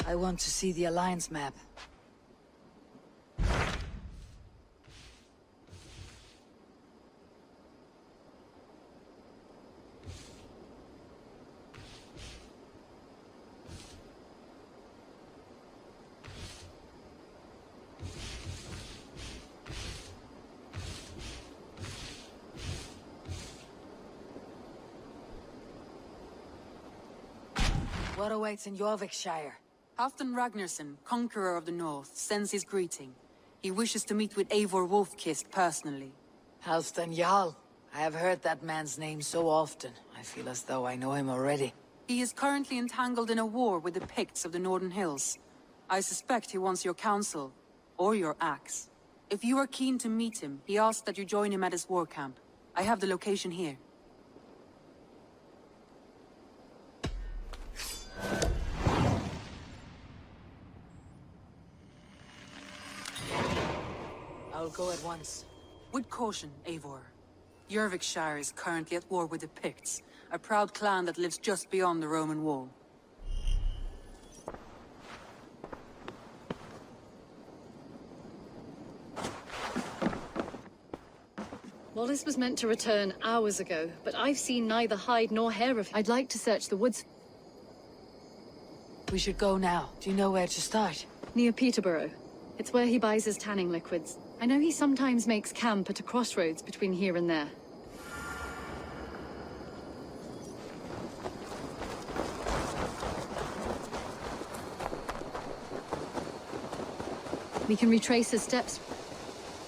I want to see the Alliance map. What awaits in Eurvicscire? Halfdan Ragnarsson, Conqueror of the North, sends his greeting. He wishes to meet with Eivor Wolfkist personally. Halfdan Jarl. I have heard that man's name so often. I feel as though I know him already. He is currently entangled in a war with the Picts of the Northern Hills. I suspect he wants your counsel, or your axe. If you are keen to meet him, he asks that you join him at his war camp. I have the location here. I'll go at once. With caution, Eivor. Eurvicscire is currently at war with the Picts, a proud clan that lives just beyond the Roman wall. Wallace was meant to return hours ago, but I've seen neither hide nor hair of him. I'd like to search the woods. We should go now. Do you know where to start? Near Peterborough. It's where he buys his tanning liquids. I know he sometimes makes camp at a crossroads between here and there. We can retrace his steps.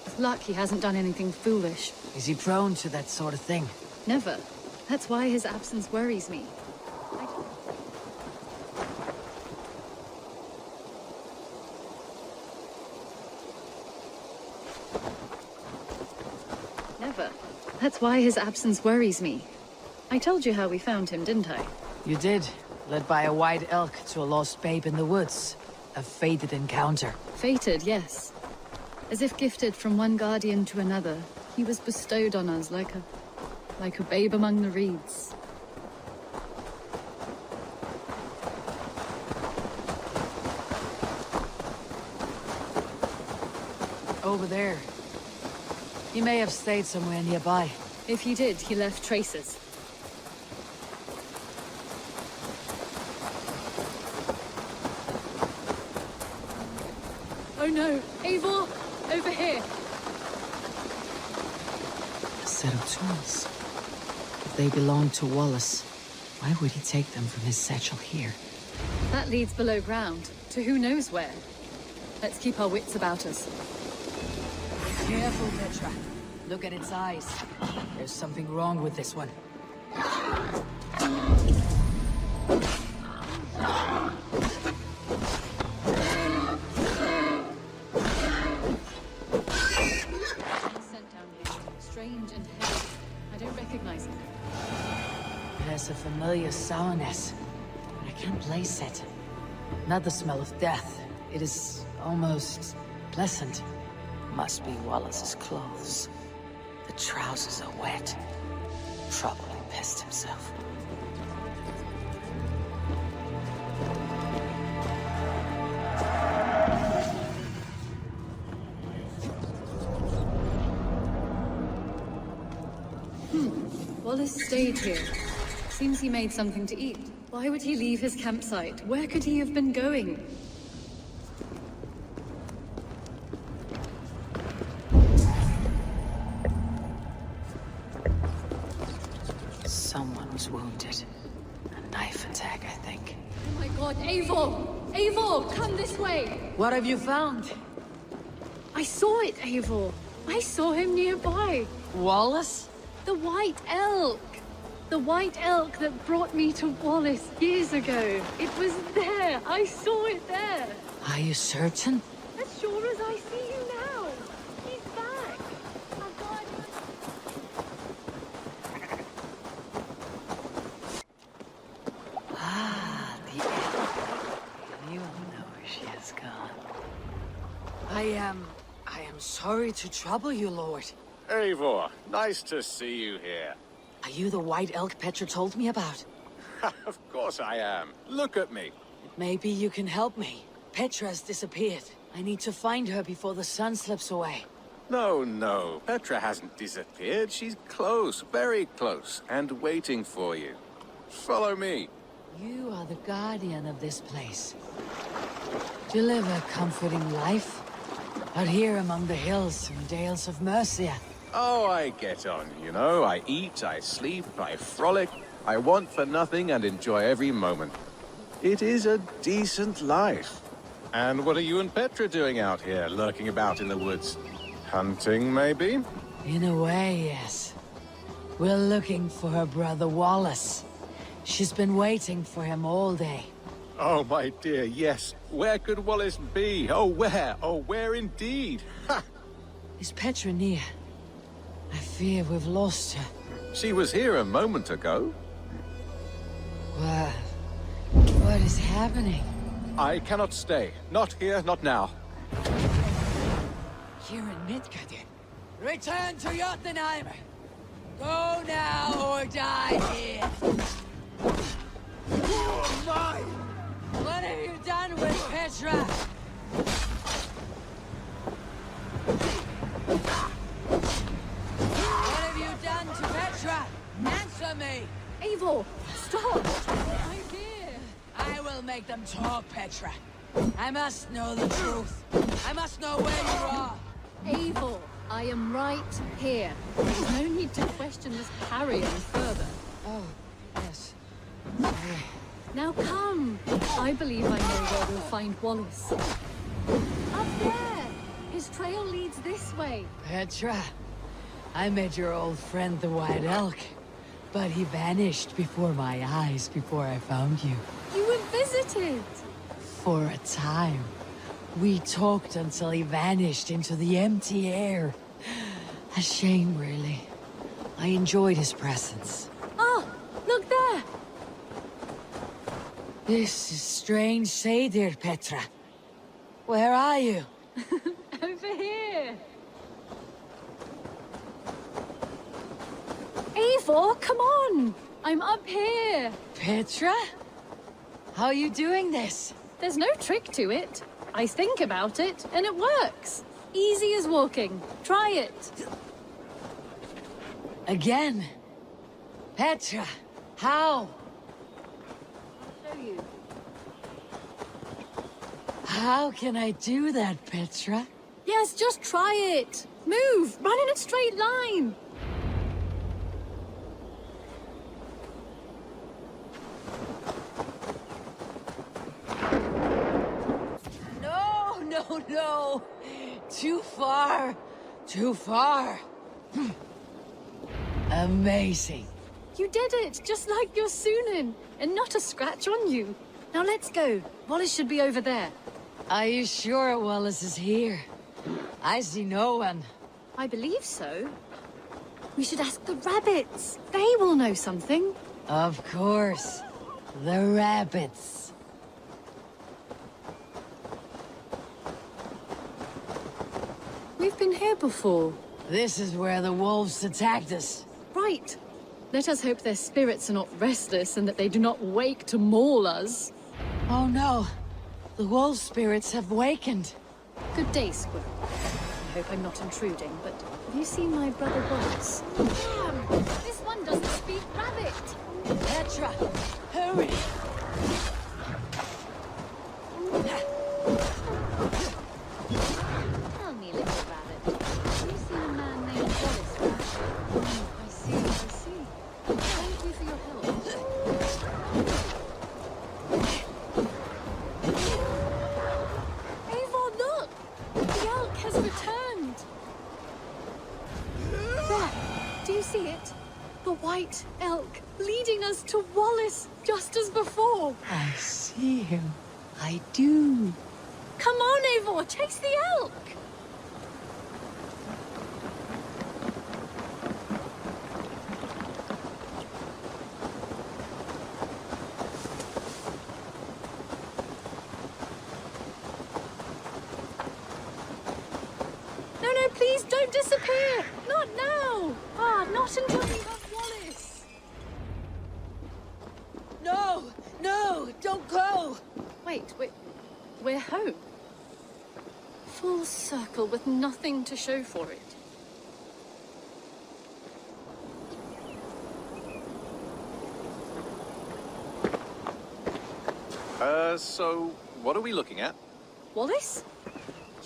With luck, he hasn't done anything foolish. Is he prone to that sort of thing? Never. That's why his absence worries me. Never. That's why his absence worries me. I told you how we found him, didn't I? You did. Led by a white elk to a lost babe in the woods. A fated encounter. Fated, yes. As if gifted from one guardian to another, he was bestowed on us like a babe among the reeds. Over there. He may have stayed somewhere nearby. If he did, he left traces. Oh no! Eivor! Over here! A set of tools. If they belonged to Wallace, why would he take them from his satchel here? That leads below ground, to who knows where. Let's keep our wits about us. Careful, Petra. Look at its eyes. There's something wrong with this one. Scent down here. Strange and heavy. I don't recognize it. It has a familiar sourness, but I can't place it. Not the smell of death. It is almost pleasant. Must be Wallace's clothes. The trousers are wet. Probably pissed himself. Wallace stayed here. Seems he made something to eat. Why would he leave his campsite? Where could he have been going? Someone was wounded. A knife attack, I think. Oh my god, Eivor! Eivor, come this way! What have you found? I saw it, Eivor. I saw him nearby. Wallace? The white elk! The white elk that brought me to Wallace years ago. It was there. I saw it there. Are you certain? As sure as I see you now. He's back. Our guardian. Ah, the elk. You know she has gone. I am sorry to trouble you, Lord. Eivor, nice to see you here. Are you the white elk Petra told me about? Of course I am. Look at me. Maybe you can help me. Petra's disappeared. I need to find her before the sun slips away. No, no. Petra hasn't disappeared. She's close, very close, and waiting for you. Follow me. You are the guardian of this place. Do you live a comforting life? Out here among the hills and dales of Mercia. Oh, I get on, you know. I eat, I sleep, I frolic. I want for nothing and enjoy every moment. It is a decent life. And what are you and Petra doing out here, lurking about in the woods? Hunting, maybe? In a way, yes. We're looking for her brother Wallace. She's been waiting for him all day. Oh, my dear, yes. Where could Wallace be? Oh, where? Oh, where indeed? Ha! Is Petra near? I fear we've lost her. She was here a moment ago. What is happening? I cannot stay. Not here, not now. Here in Midgard. Return to Jotunheim! Go now or die here! Oh my! What have you done with Petra? What have you done to Petra? Answer me! Eivor, stop! I'm here. I will make them talk, Petra. I must know the truth. I must know where you are. Eivor, I am right here. There's no need to question this carrion further. Oh, yes. Now come. I believe I know where we'll find Wallace. Up there! His trail leads this way. Petra, I met your old friend the White Elk, but he vanished before my eyes before I found you. You were visited! For a time. We talked until he vanished into the empty air. A shame, really. I enjoyed his presence. Ah, look there! This is strange, say, dear Petra. Where are you? Over here! Eivor, come on! I'm up here! Petra? How are you doing this? There's no trick to it. I think about it, and it works. Easy as walking. Try it. Again? Petra, how? I'll show you. How can I do that, Petra? Yes, just try it. Move! Run in a straight line! No! Too far! Too far! Amazing! You did it, just like your Sunan, and not a scratch on you. Now let's go. Wallace should be over there. Are you sure Wallace is here? I see no one. I believe so. We should ask the rabbits. They will know something. Of course. The rabbits. We've been here before. This is where the wolves attacked us. Right. Let us hope their spirits are not restless and that they do not wake to maul us. Oh no. The wolf spirits have wakened. Good day, Squirrel. I hope I'm not intruding, but have you seen my brother Wallace? Damn! This one doesn't speak rabbit! Petra, hurry! Tell me, little rabbit. Have you seen a man named Wallace? I see. Thank you for your help. Eivor, look! The elk has returned! There! Do you see it? The white elk leading us to Wallace, just as before. I see him. I do. Come on, Eivor, chase the elk! No, please don't disappear! Not now! Not until we have Wallace! No, don't go! Wait, we're home. Full circle with nothing to show for it. So what are we looking at? Wallace?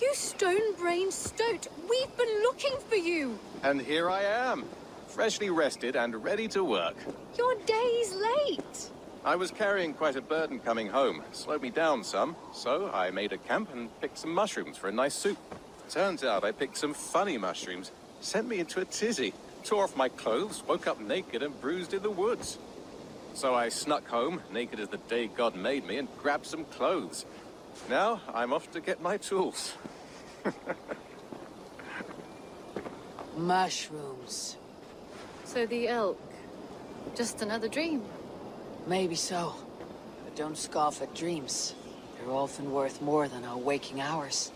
You stone-brained stoat! We've been looking for you! And here I am, freshly rested and ready to work. You're days late! I was carrying quite a burden coming home. Slowed me down some, so I made a camp and picked some mushrooms for a nice soup. Turns out I picked some funny mushrooms. Sent me into a tizzy. Tore off my clothes, woke up naked and bruised in the woods. So I snuck home, naked as the day God made me, and grabbed some clothes. Now I'm off to get my tools. Mushrooms. So the elk, just another dream. Maybe so. But don't scoff at dreams. They're often worth more than our waking hours.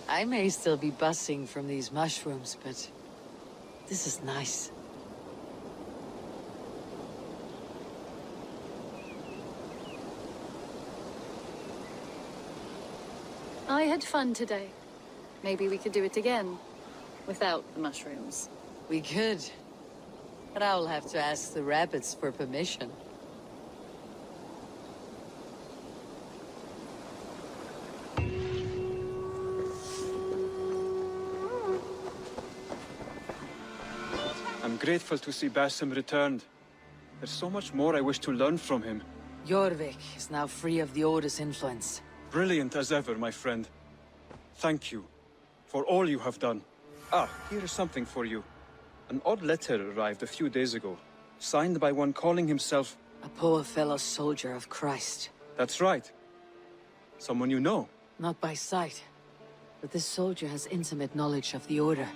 I may still be buzzing from these mushrooms, but this is nice. I had fun today. Maybe we could do it again. Without the mushrooms. We could. But I'll have to ask the rabbits for permission. I'm grateful to see Basim returned. There's so much more I wish to learn from him. Jorvik is now free of the Order's influence. Brilliant as ever, my friend. Thank you for all you have done. Ah, here is something for you. An odd letter arrived a few days ago, signed by one calling himself... A poor fellow soldier of Christ. That's right. Someone you know. Not by sight, but this soldier has intimate knowledge of the Order.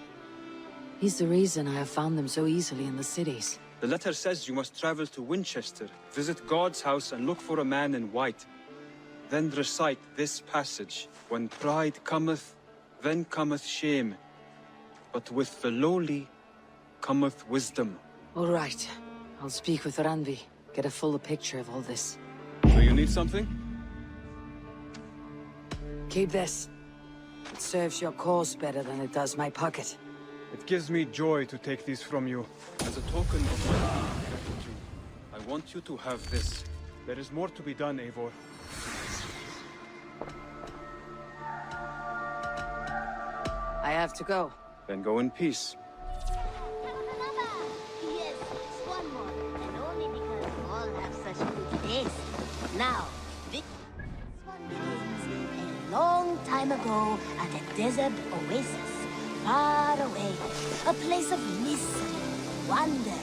He's the reason I have found them so easily in the cities. The letter says you must travel to Winchester, visit God's house and look for a man in white. Then recite this passage. When pride cometh, then cometh shame. But with the lowly cometh wisdom. All right. I'll speak with Randvi. Get a fuller picture of all this. Do you need something? Keep this. It serves your cause better than it does my pocket. It gives me joy to take these from you. As a token of my gratitude, I want you to have this. There is more to be done, Eivor. I have to go. Then go in peace. Yes, one more, and only because you all have such good taste. Now, this one begins a long time ago at a desert oasis, far away, a place of mystery, wonder,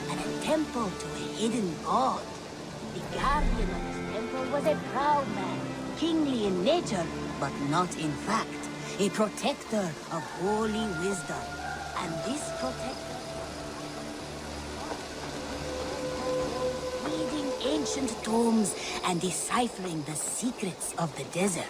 and a temple to a hidden god. The guardian of this temple was a proud man, kingly in nature, but not in fact. A protector of holy wisdom. And this protector... reading ancient tomes and deciphering the secrets of the desert.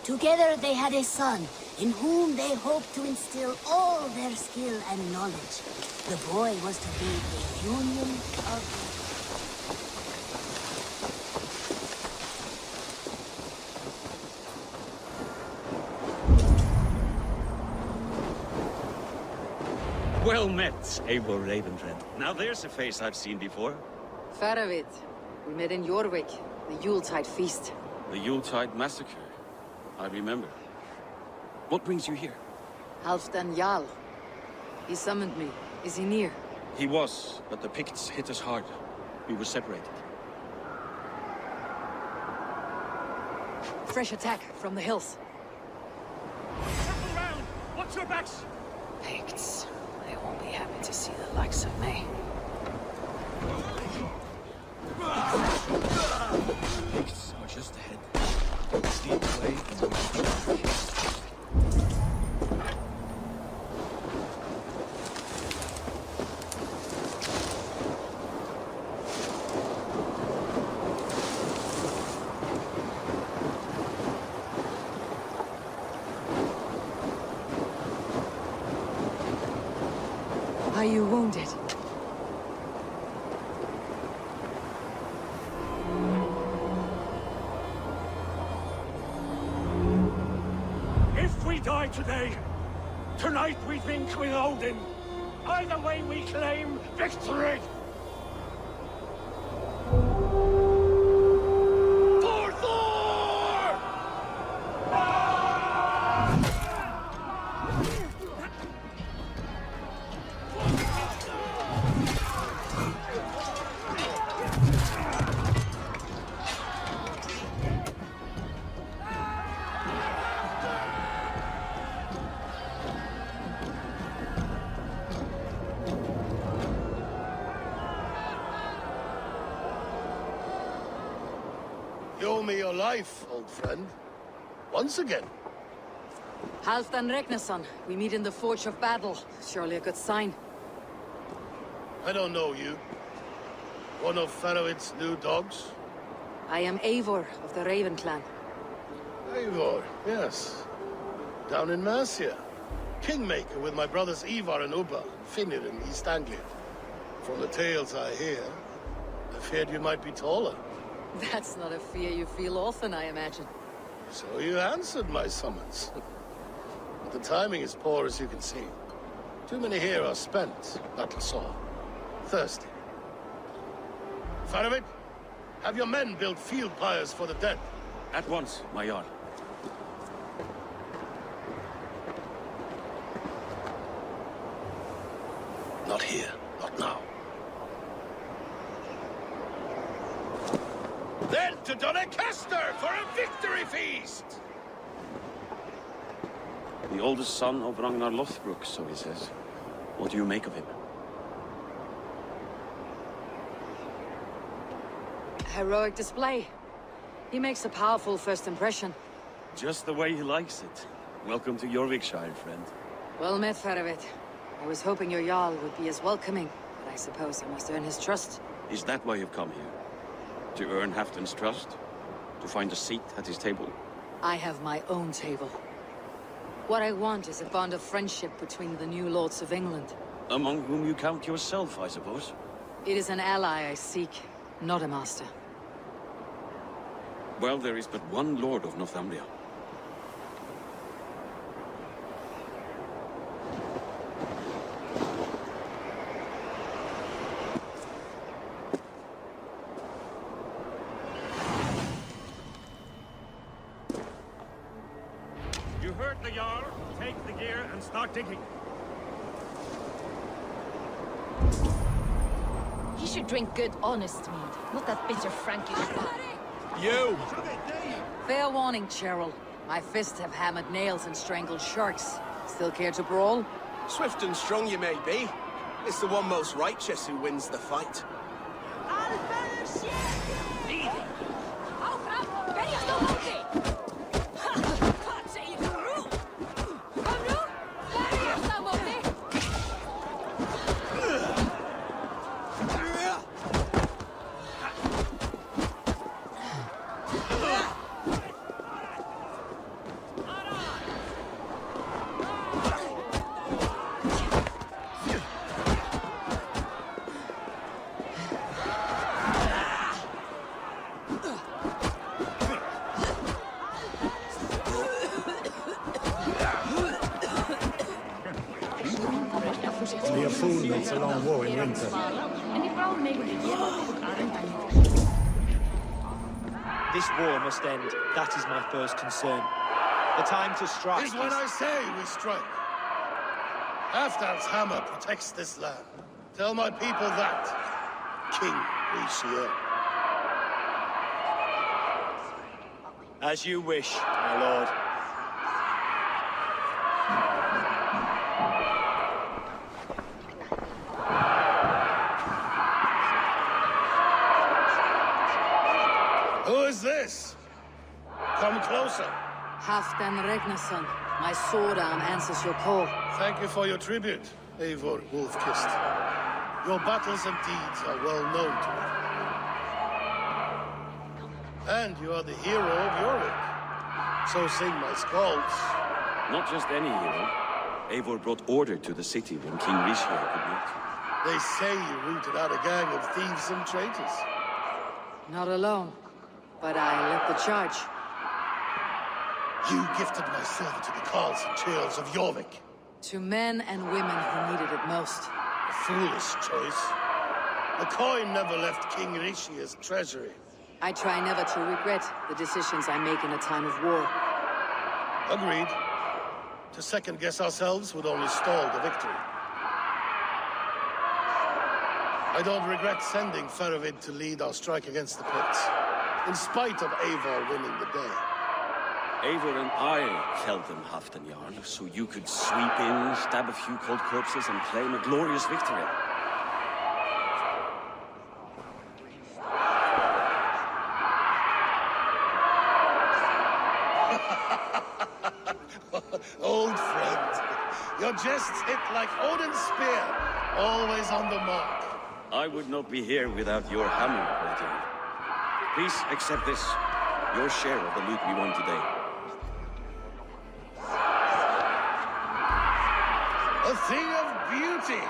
Together they had a son, in whom they hoped to instill all their skill and knowledge. The boy was to be a union of... Well met, Eivor Ravenred. Now there's a face I've seen before. Faravit. We met in Jorvik, the Yuletide feast. The Yuletide massacre. I remember. What brings you here? Halfdan Jarl. He summoned me. Is he near? He was, but the Picts hit us hard. We were separated. Fresh attack from the hills. Circle round! Watch your backs! Picts. They won't be happy to see the likes of me. Picts are just ahead. Steep away and the match. Are you wounded? die today. Tonight we think with Odin. Either way we claim victory! For Thor! You owe me your life, old friend. Once again. Halfdan Regnason, we meet in the Forge of Battle. Surely a good sign. I don't know you. One of Faroid's new dogs? I am Eivor of the Raven clan. Eivor, yes. Down in Mercia. Kingmaker with my brothers Ivar and Ubba, Finnr in East Anglia. From the tales I hear, I feared you might be taller. That's not a fear you feel often, I imagine. So you answered my summons. But the timing is poor, as you can see. Too many here are spent, battle-sore, thirsty. Faroid, have your men build field pyres for the dead. At once, my Jarl. Not here, not now. Then to Doncaster for a victory feast! The oldest son of Ragnar Lothbrok, so he says. What do you make of him? Heroic display. He makes a powerful first impression. Just the way he likes it. Welcome to Eurvicscire, friend. Well met, Faroid. I was hoping your Jarl would be as welcoming, but I suppose I must earn his trust. Is that why you've come here? To earn Halfdan's trust? To find a seat at his table? I have my own table. What I want is a bond of friendship between the new lords of England. Among whom you count yourself, I suppose? It is an ally I seek, not a master. Well, there is but one lord of Northumbria. You heard the Jarl. Take the gear and start digging. He should drink good, honest mead, not that bitter Frankish wine. You! Fair warning, Cheryl. My fists have hammered nails and strangled sharks. Still care to brawl? Swift and strong you may be. It's the one most righteous who wins the fight. Only a fool makes a long war in winter. This war must end. That is my first concern. The time to strike Is when I say we strike. Halfdan's hammer protects this land. Tell my people that, King Eurvicscire. As you wish, my lord. Who is this? Come closer. Halfdan Regnason. My sword arm answers your call. Thank you for your tribute, Eivor Wolf-Kissed. Your battles and deeds are well known to me. And you are the hero of Jorvik. So sing my skalds. Not just any hero. Eivor brought order to the city when King Rishir could not. They say you rooted out a gang of thieves and traitors. Not alone, but I led the charge. You gifted my silver to the carls and churls of Jorvik. To men and women who needed it most. A foolish choice. The coin never left King Rishia's treasury. I try never to regret the decisions I make in a time of war. Agreed. To second-guess ourselves would only stall the victory. I don't regret sending Faravid to lead our strike against the Picts, in spite of Eivor winning the day. Eivor and I held them, Halfdan Jarl, so you could sweep in, stab a few cold corpses, and claim a glorious victory. Old friend, your jests hit like Odin's spear, always on the mark. I would not be here without your hammer, Great Jarl. Please accept this, your share of the loot we won today. A thing of beauty.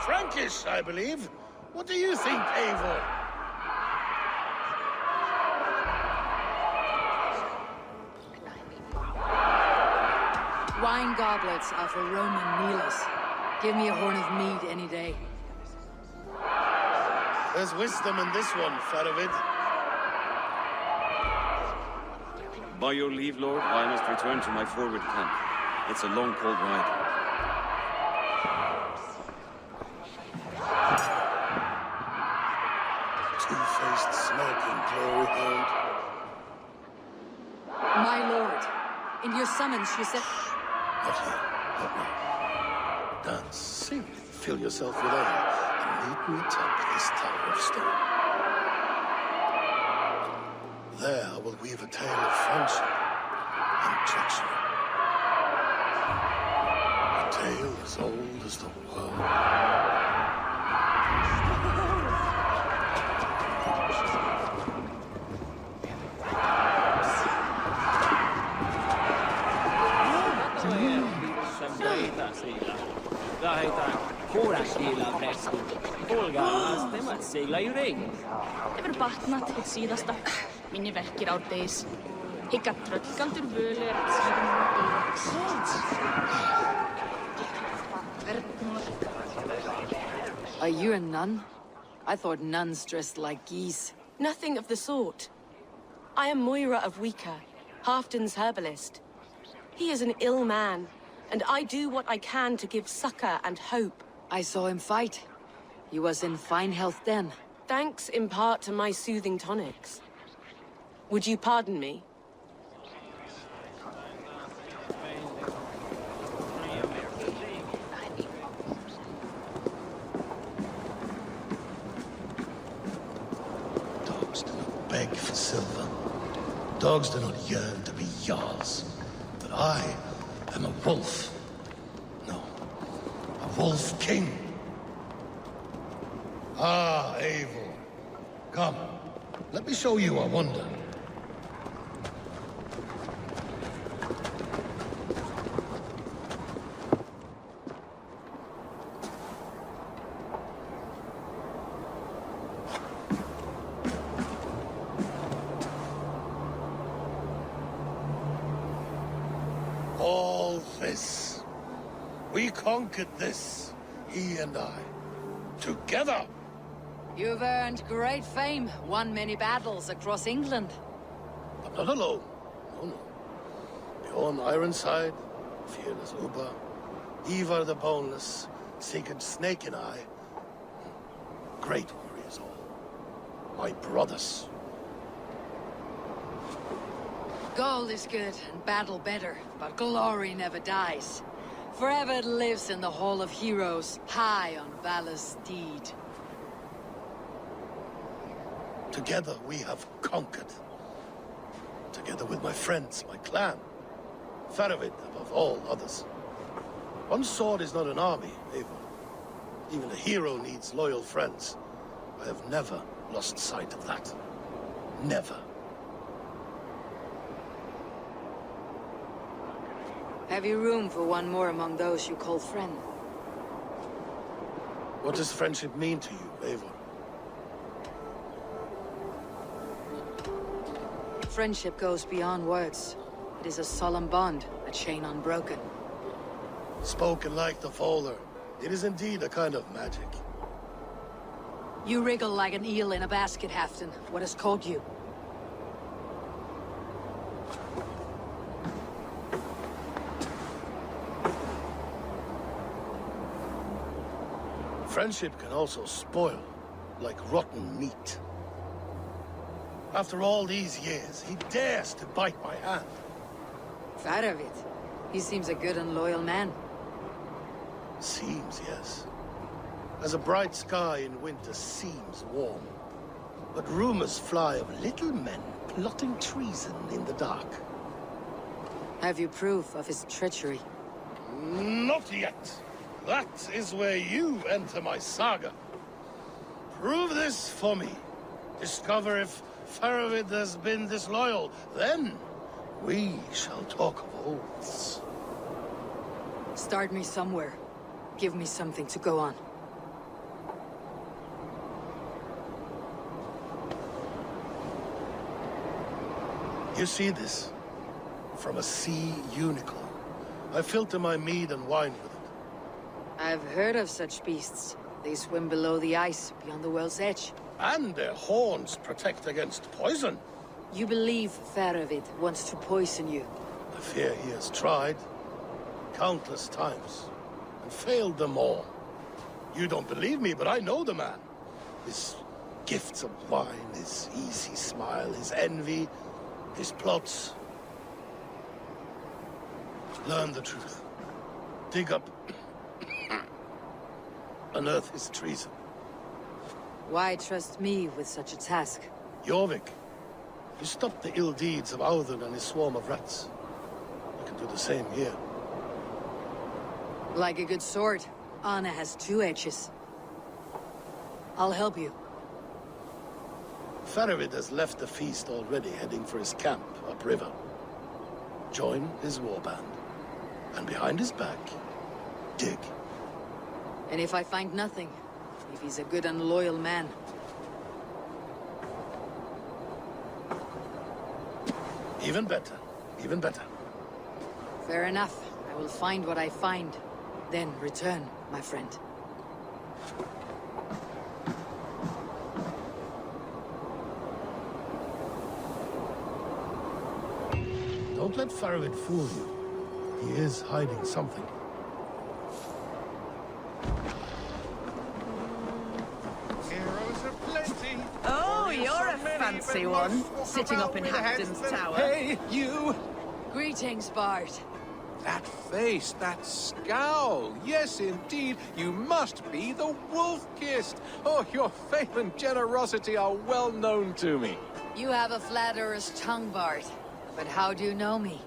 Frankish, I believe. What do you think, Eivor? Wine goblets are for Roman kneelers. Give me a horn of mead any day. There's wisdom in this one, Faravid. By your leave, Lord, I must return to my forward camp. It's a long, cold ride. Two-faced, smirking glory hound. My lord, in your summons you said... Not here, not now. Dance, sing, fill yourself with ale, and meet me atop this tower of stone. There I will weave a tale of friendship and treachery. A tale as old as the world. Hefur batnat hitt síðasta. Minni verkir árdegis. Hygga tröllgandur völu Are you a nun? I thought nuns dressed like geese. Nothing of the sort. I am Moira of Wika, Halfdan's herbalist. He is an ill man, and I do what I can to give succor and hope. I saw him fight. He was in fine health then. Thanks in part to my soothing tonics. Would you pardon me? Dogs do not beg for silver. Dogs do not yearn to be jarls. But I am a wolf. No, a wolf king. Ah, Eivor. Come, let me show you a wonder. All this. We conquered this, he and I. Together! You've earned great fame, won many battles across England. I'm not alone. No, no. Bjorn Ironside, fearless Uber, Ivar the Boneless, Sigurd Snake and I. Great warriors all. My brothers. Gold is good and battle better, but glory never dies. Forever it lives in the Hall of Heroes, high on Valor's steed. Together we have conquered. Together with my friends, my clan. Faravid above all others. One sword is not an army, Eivor. Even a hero needs loyal friends. I have never lost sight of that. Never. Have you room for one more among those you call friend? What does friendship mean to you, Eivor? Friendship goes beyond words. It is a solemn bond, a chain unbroken. Spoken like the Fowler. It is indeed a kind of magic. You wriggle like an eel in a basket, Halfdan. What has caught you? Friendship can also spoil, like rotten meat. After all these years, he dares to bite my hand. Faravit. He seems a good and loyal man. Seems, yes. As a bright sky in winter seems warm. But rumors fly of little men plotting treason in the dark. Have you proof of his treachery? Not yet. That is where you enter my saga. Prove this for me. Discover if Faravid has been disloyal. Then we shall talk of oaths. Start me somewhere. Give me something to go on. You see this? From a sea unicorn. I filter my mead and wine with it. I've heard of such beasts. They swim below the ice, beyond the world's edge. And their horns protect against poison. You believe Faravid wants to poison you? I fear he has tried. Countless times. And failed them all. You don't believe me, but I know the man. His gifts of wine, his easy smile, his envy, his plots. Learn the truth. Dig up... unearth his treason. Why trust me with such a task? Jorvik, you stopped the ill deeds of Audun and his swarm of rats. You can do the same here. Like a good sword, Anna has two edges. I'll help you. Faravid has left the feast already, heading for his camp upriver. Join his warband. And behind his back, dig. And if I find nothing, if he's a good and loyal man, even better, even better. fair enough. I will find what I find, then return, my friend. Don't let Faravid fool you. He is hiding something. Oh, you're a fancy one, sitting up in Halfdan's tower. Hey, you! Greetings, Bard. That face, that scowl. Yes, indeed. You must be the Wolf-Kissed. Oh, your faith and generosity are well known to me. You have a flatterer's tongue, Bard. But how do you know me?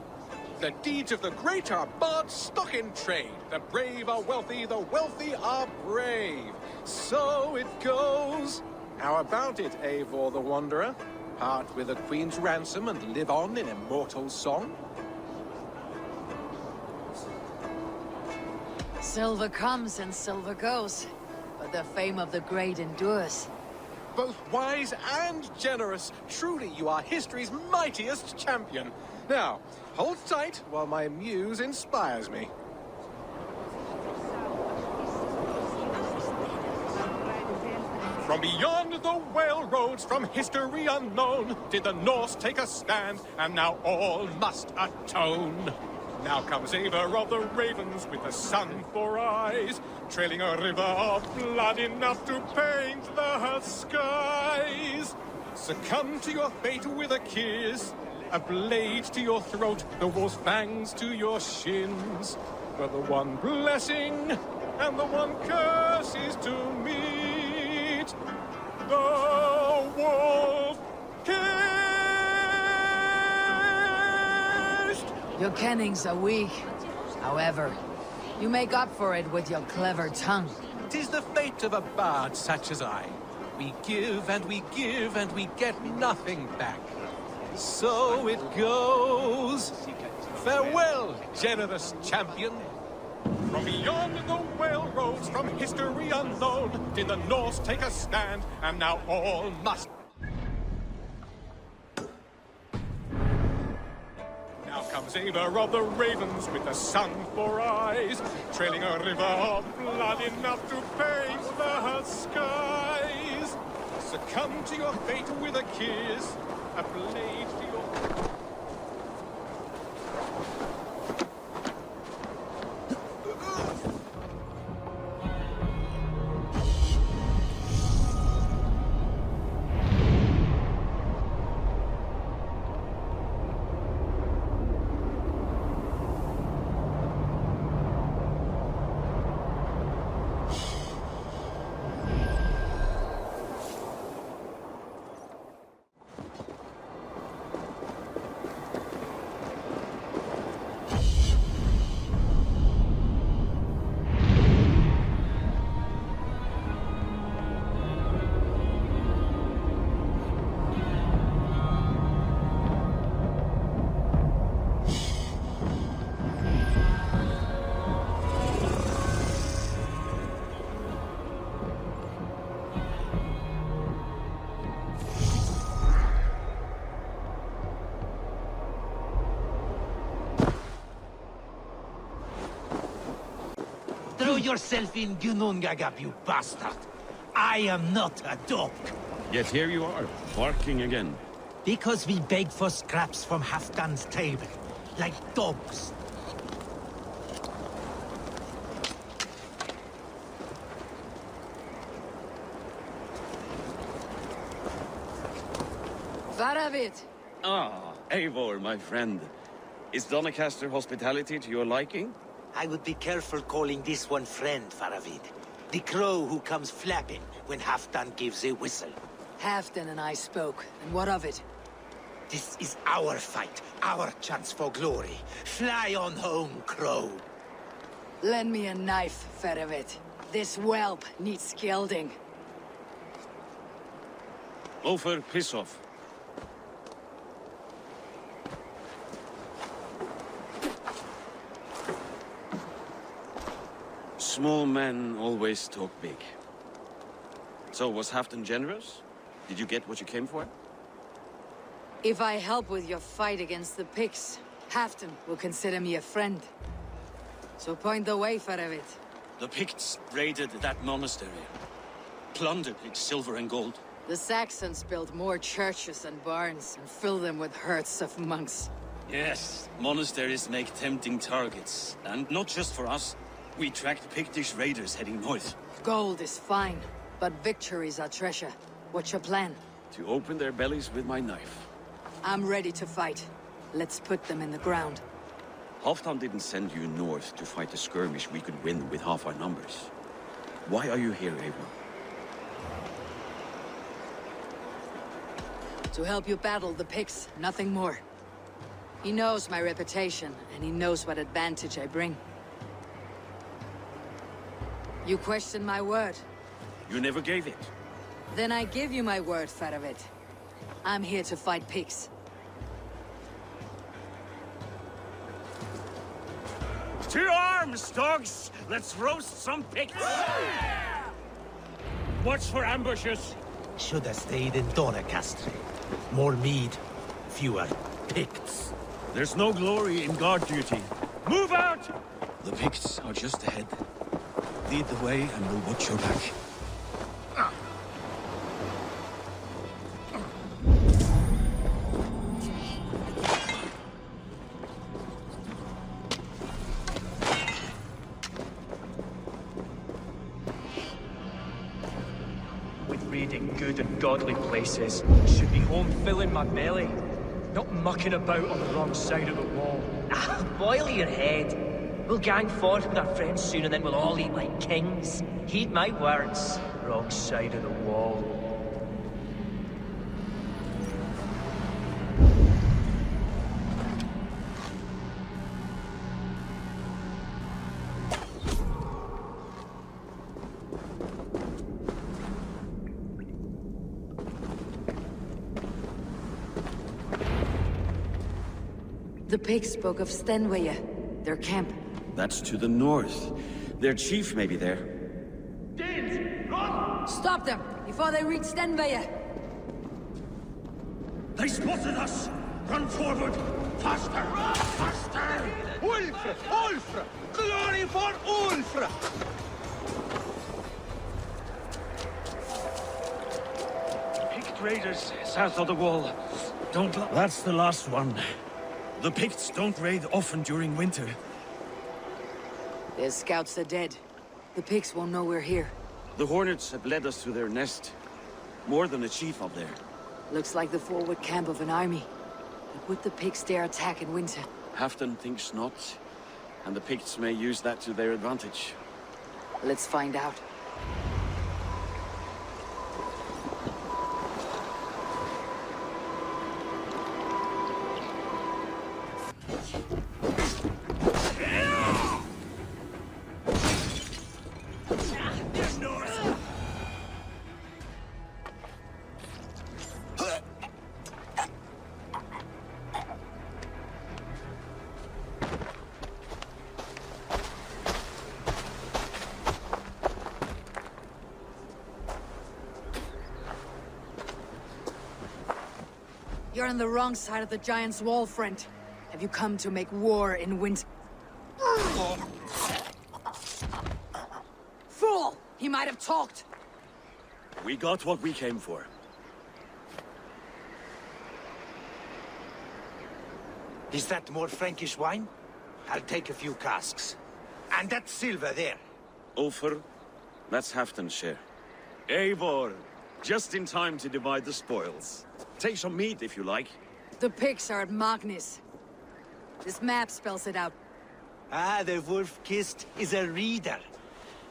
The deeds of the great are bards stock in trade. The brave are wealthy, the wealthy are brave. So it goes. How about it, Eivor the Wanderer? Part with a queen's ransom and live on in immortal song? Silver comes and silver goes, but the fame of the great endures. Both wise and generous. Truly, you are history's mightiest champion. Now, hold tight while my muse inspires me. From beyond the whale roads, from history unknown, did the Norse take a stand, and now all must atone. Now comes Eivor of the Ravens with the sun for eyes, trailing a river of blood enough to paint the skies. Succumb to your fate with a kiss, a blade to your throat, the wolf's fangs to your shins. For the one blessing and the one curse is to meet the wolf kissed. Your kennings are weak. However, you make up for it with your clever tongue. 'Tis the fate of a bard such as I. We give and we give and we get nothing back. So it goes. Farewell, generous champion. From beyond the whale roads, from history unknown, did the Norse take a stand, and now all must. Now come comes Eivor of the Ravens with the sun for eyes, trailing a river of blood enough to paint the skies. Succumb to your fate with a kiss, a blade to your... Throw yourself in Gunungagap, you bastard! I am not a dog! Yet here you are, barking again. Because we beg for scraps from Halfdan's table, like dogs. Varavid! Ah, Eivor, my friend. Is Doncaster hospitality to your liking? I would be careful calling this one friend, Faravid. The crow who comes flapping when Halfdan gives a whistle. Halfdan and I spoke, and what of it? This is our fight, our chance for glory. Fly on home, crow. Lend me a knife, Faravid. This whelp needs scalding. Loafer, piss off. Small men always talk big. So, was Halfdan generous? Did you get what you came for? If I help with your fight against the Picts, Halfdan will consider me a friend. So point the way, Faravid. The Picts raided that monastery. Plundered its silver and gold. The Saxons built more churches and barns and filled them with herds of monks. Yes, monasteries make tempting targets. And not just for us. We tracked Pictish raiders heading north. Gold is fine, but victories are treasure. What's your plan? To open their bellies with my knife. I'm ready to fight. Let's put them in the ground. Halfdan didn't send you north to fight a skirmish we could win with half our numbers. Why are you here, Eivor? To help you battle the Picts, nothing more. He knows my reputation, and he knows what advantage I bring. You question my word? You never gave it. Then I give you my word, Faravid. I'm here to fight Picts. To arms, dogs! Let's roast some Picts! Watch for ambushes! Should have stayed in Doncaster. More mead, fewer Picts. There's no glory in guard duty. Move out! The Picts are just ahead. Lead the way and we'll watch your back. With reading good and godly places, should be home filling my belly, not mucking about on the wrong side of the wall. Boil your head. We'll gang forth with our friends soon and then we'll all eat like kings. Heed my words. Wrong side of the wall. The Picts spoke of Stenweye, their camp. That's to the north. Their chief may be there. Danes, run! Stop them, before they reach Stenweye! They spotted us! Run forward! Faster! Faster! Ulfr! Ulfr! Glory for Ulfr! Picked raiders south of the wall. That's the last one. The Picts don't raid often during winter. Their scouts are dead. The Picts won't know we're here. The Hornets have led us to their nest. More than a chief up there. Looks like the forward camp of an army. But would the Picts dare attack in winter? Halfdan thinks not. And the Picts may use that to their advantage. Let's find out. You're on the wrong side of the Giant's wall, friend. Have you come to make war in winter? Fool! He might have talked! We got what we came for. Is that more Frankish wine? I'll take a few casks. And that silver there. Ulfr, that's Halfdan's share. Eivor, just in time to divide the spoils. Take some meat if you like. The Picts are at Magnus. This map spells it out. Ah, the wolf-kissed is a reader.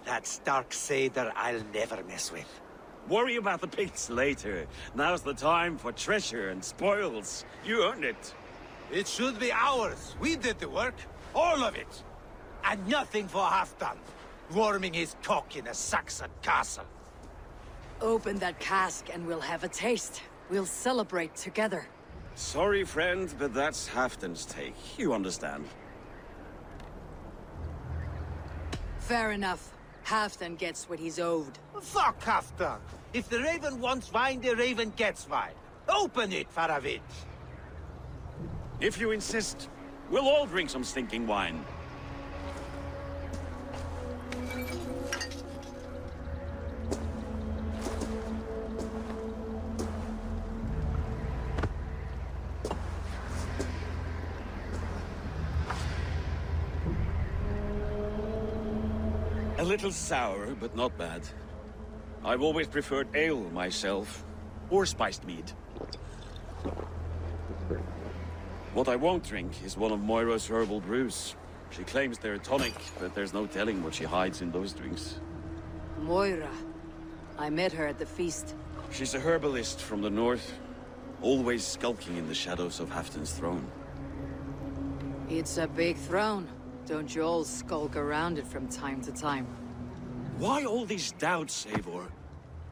That stark satyr I'll never mess with. Worry about the Picts later. Now's the time for treasure and spoils. You earned it. It should be ours. We did the work. All of it. And nothing for Halfdan, warming his cock in a Saxon castle. Open that cask and we'll have a taste. We'll celebrate together. Sorry, friend, but that's Halfdan's take. You understand. Fair enough. Halfdan gets what he's owed. Fuck Halfdan! If the Raven wants wine, the Raven gets wine. Open it, Faravid! If you insist, we'll all drink some stinking wine. A little sour, but not bad. I've always preferred ale myself, or spiced mead. What I won't drink is one of Moira's herbal brews. She claims they're a tonic, but there's no telling what she hides in those drinks. Moira. I met her at the feast. She's a herbalist from the north, always skulking in the shadows of Halfdan's throne. It's a big throne. Don't you all skulk around it from time to time? Why all these doubts, Eivor?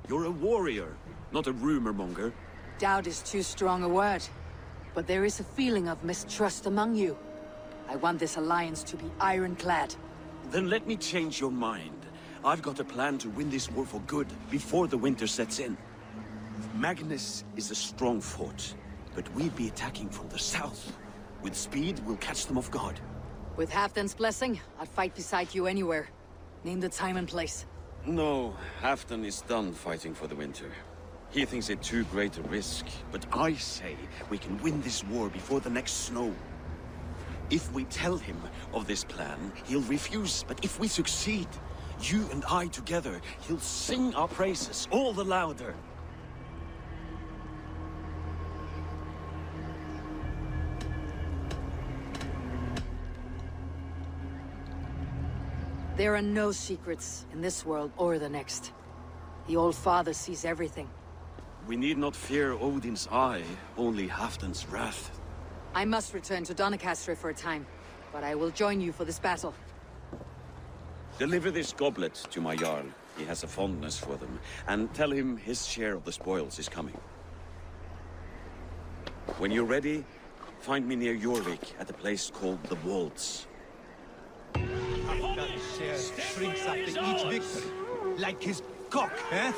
You're a warrior, not a rumor monger. Doubt is too strong a word. But there is a feeling of mistrust among you. I want this alliance to be ironclad. Then let me change your mind. I've got a plan to win this war for good, before the winter sets in. Magnus is a strong fort, but we'll be attacking from the south. With speed, we'll catch them off guard. With Halfdan's blessing, I'd fight beside you anywhere. Name the time and place. No, Halfdan is done fighting for the winter. He thinks it too great a risk, but I say we can win this war before the next snow. If we tell him of this plan, he'll refuse, but if we succeed, you and I together, he'll sing our praises all the louder. There are no secrets in this world or the next. The Old Father sees everything. We need not fear Odin's eye, only Halfdan's wrath. I must return to Doncaster for a time, but I will join you for this battle. Deliver this goblet to my Jarl. He has a fondness for them. And tell him his share of the spoils is coming. When you're ready, find me near Eurvik at a place called the Waltz. Halfdan's share shrinks after each victory. Like his cock, eh?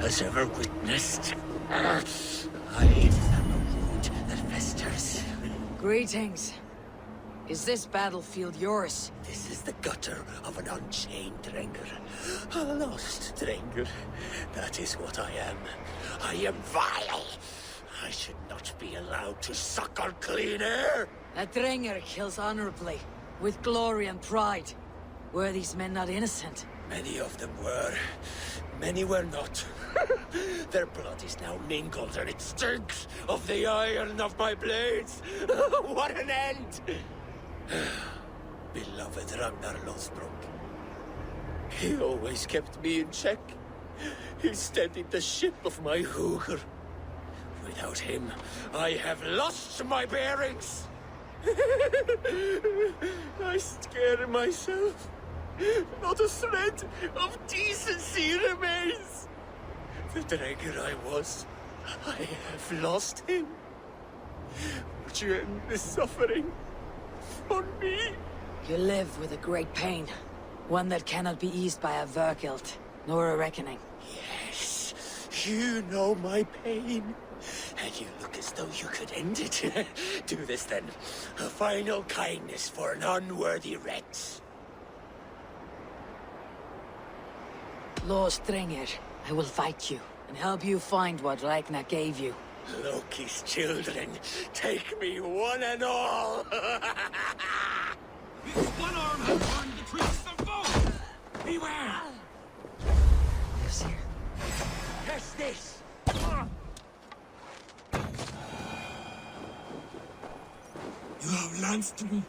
has ever witnessed. I am a wound that festers. Greetings. Is this battlefield yours? This is the gutter of an unchained Drengr. A lost Drengr. That is what I am. I am vile. I should not be allowed to suck on clean air. A Drengr kills honorably, with glory and pride. Were these men not innocent? Many of them were. Many were not. Their blood is now mingled, and it stinks of the iron of my blades. What an end! Beloved Ragnar Lothbrok. He always kept me in check. He steadied the ship of my Hugr. Without him, I have lost my bearings. I scare myself. Not a shred of decency remains. The Drengr I was, I have lost him. Would you end this suffering on me? You live with a great pain. One that cannot be eased by a Verkilt, nor a reckoning. Yes, you know my pain. And you look as though you could end it. Do this then. A final kindness for an unworthy wretch. Lord Drengr, I will fight you, and help you find what Ragnar gave you. Loki's children, take me one and all! One arm has burned the trees of both! Beware! Yes, here. Catch this! You have lanced me,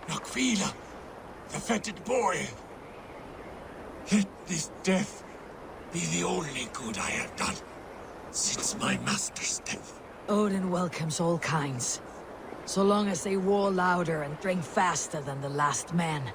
Nakvila, the fetid boy. Let this death be the only good I have done since my master's death. Odin welcomes all kinds, so long as they war louder and drink faster than the last man.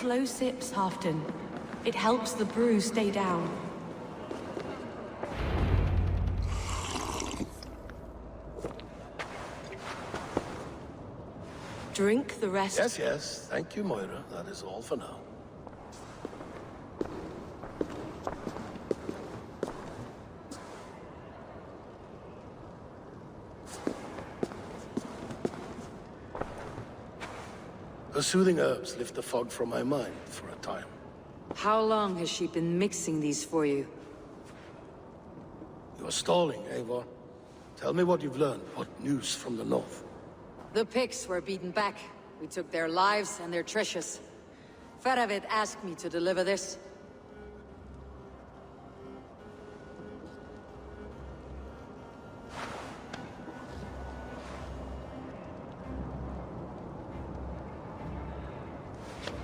Slow sips, Halfdan. It helps the brew stay down. Drink the rest. Yes, yes. Thank you, Moira. That is all for now. Her soothing herbs lift the fog from my mind for a time. How long has she been mixing these for you? You're stalling, Eivor. Tell me what you've learned. What news from the north? The Picts were beaten back. We took their lives and their treasures. Faravid asked me to deliver this.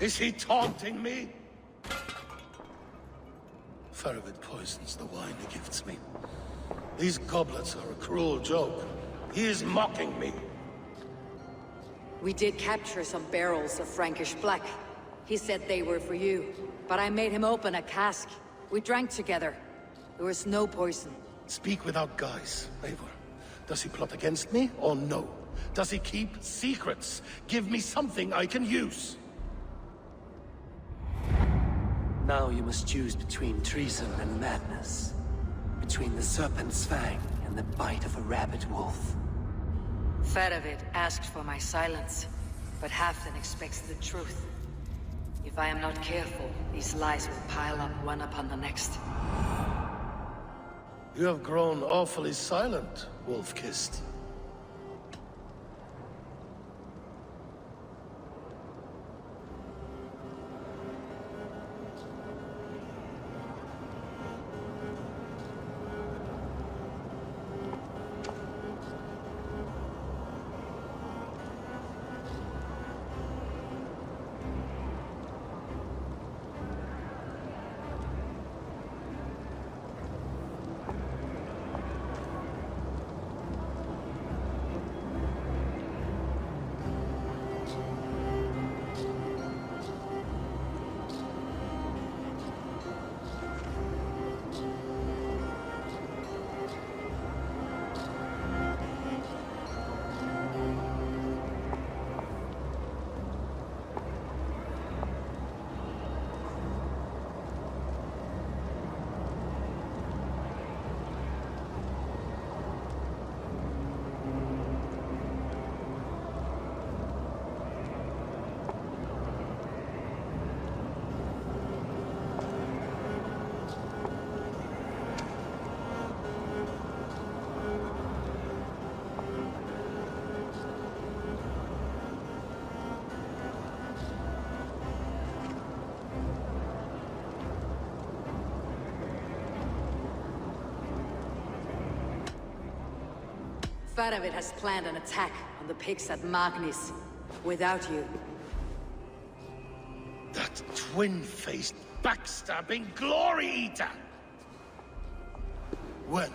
Is he taunting me? Faravid poisons the wine he gifts me. These goblets are a cruel joke. He is mocking me. We did capture some barrels of Frankish black. He said they were for you, but I made him open a cask. We drank together. There was no poison. Speak without guise, Eivor. Does he plot against me, or no? Does he keep secrets? Give me something I can use. Now you must choose between treason and madness. Between the serpent's fang and the bite of a rabid wolf. Faravid asked for my silence, but Halfdan expects the truth. If I am not careful, these lies will pile up one upon the next. You have grown awfully silent, Wolf-Kissed. Faravid has planned an attack on the pigs at Magnis. Without you. That twin-faced, backstabbing glory eater! When?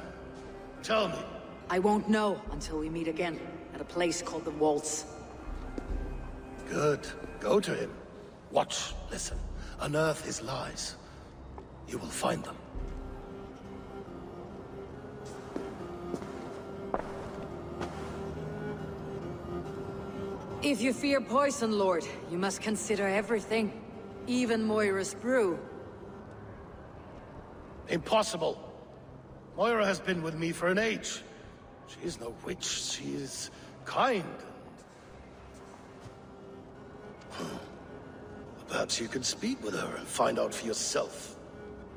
Tell me. I won't know until we meet again, at a place called the Waltz. Good. Go to him. Watch, listen. Unearth his lies. You will find them. If you fear poison, Lord, you must consider everything. Even Moira's brew. Impossible. Moira has been with me for an age. She is no witch. She is kind. Perhaps you could speak with her and find out for yourself.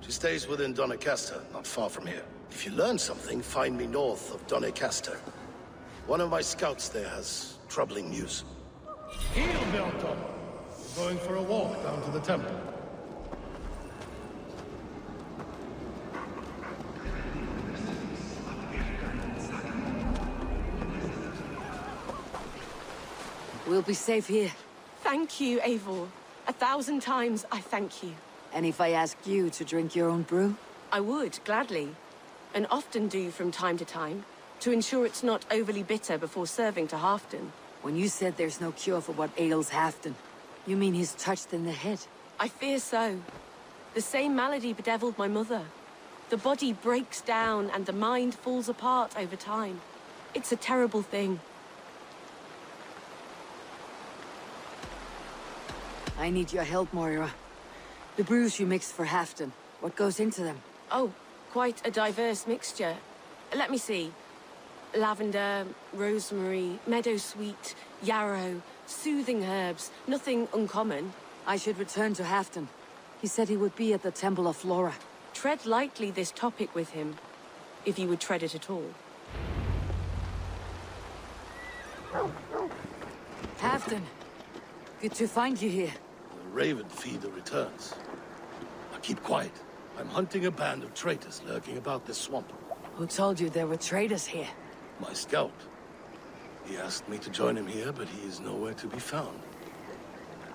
She stays within Doncaster, not far from here. If you learn something, find me north of Doncaster. One of my scouts there has troubling news. Heel, Belton! We're going for a walk down to the temple. We'll be safe here. Thank you, Eivor. 1,000 times I thank you. And if I ask you to drink your own brew? I would, gladly. And often do from time to time, to ensure it's not overly bitter before serving to Halfdan. When you said there's no cure for what ails Halfdan, you mean he's touched in the head? I fear so. The same malady bedeviled my mother. The body breaks down and the mind falls apart over time. It's a terrible thing. I need your help, Moira. The brews you mixed for Halfdan, what goes into them? Oh, quite a diverse mixture. Let me see. Lavender, rosemary, meadowsweet, yarrow, soothing herbs, nothing uncommon. I should return to Halfdan. He said he would be at the Temple of Flora. Tread lightly this topic with him, if you would tread it at all. Halfdan, good to find you here. The raven feeder returns. Now keep quiet. I'm hunting a band of traitors lurking about this swamp. Who told you there were traitors here? My scout. He asked me to join him here, but he is nowhere to be found.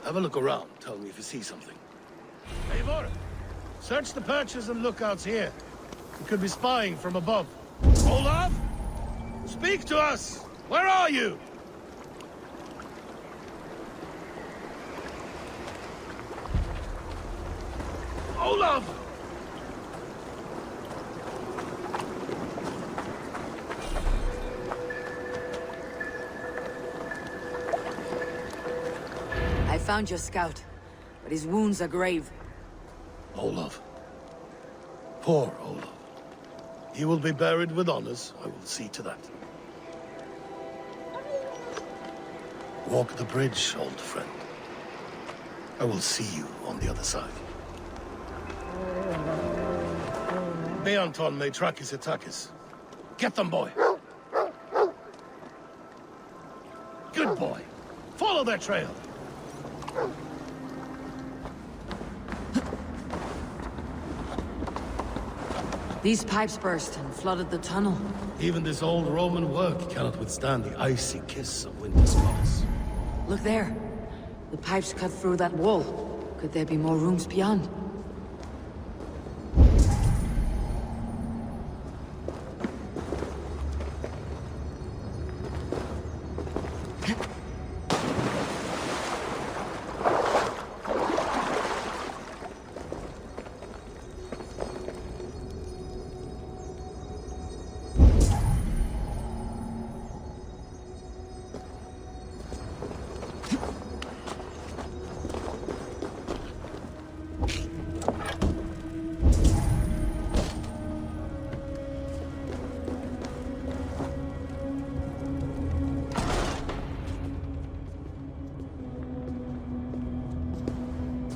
Have a look around. Tell me if you see something. Eivor! Search the perches and lookouts here. We could be spying from above. Olaf? Speak to us! Where are you? Olaf! I found your scout, but his wounds are grave. Olaf. Poor Olaf. He will be buried with honors. I will see to that. Walk the bridge, old friend. I will see you on the other side. Beanton may track his attackers. Get them, boy! Good boy! Follow their trail! These pipes burst and flooded the tunnel. Even this old Roman work cannot withstand the icy kiss of winter's frost. Look there. The pipes cut through that wall. Could there be more rooms beyond?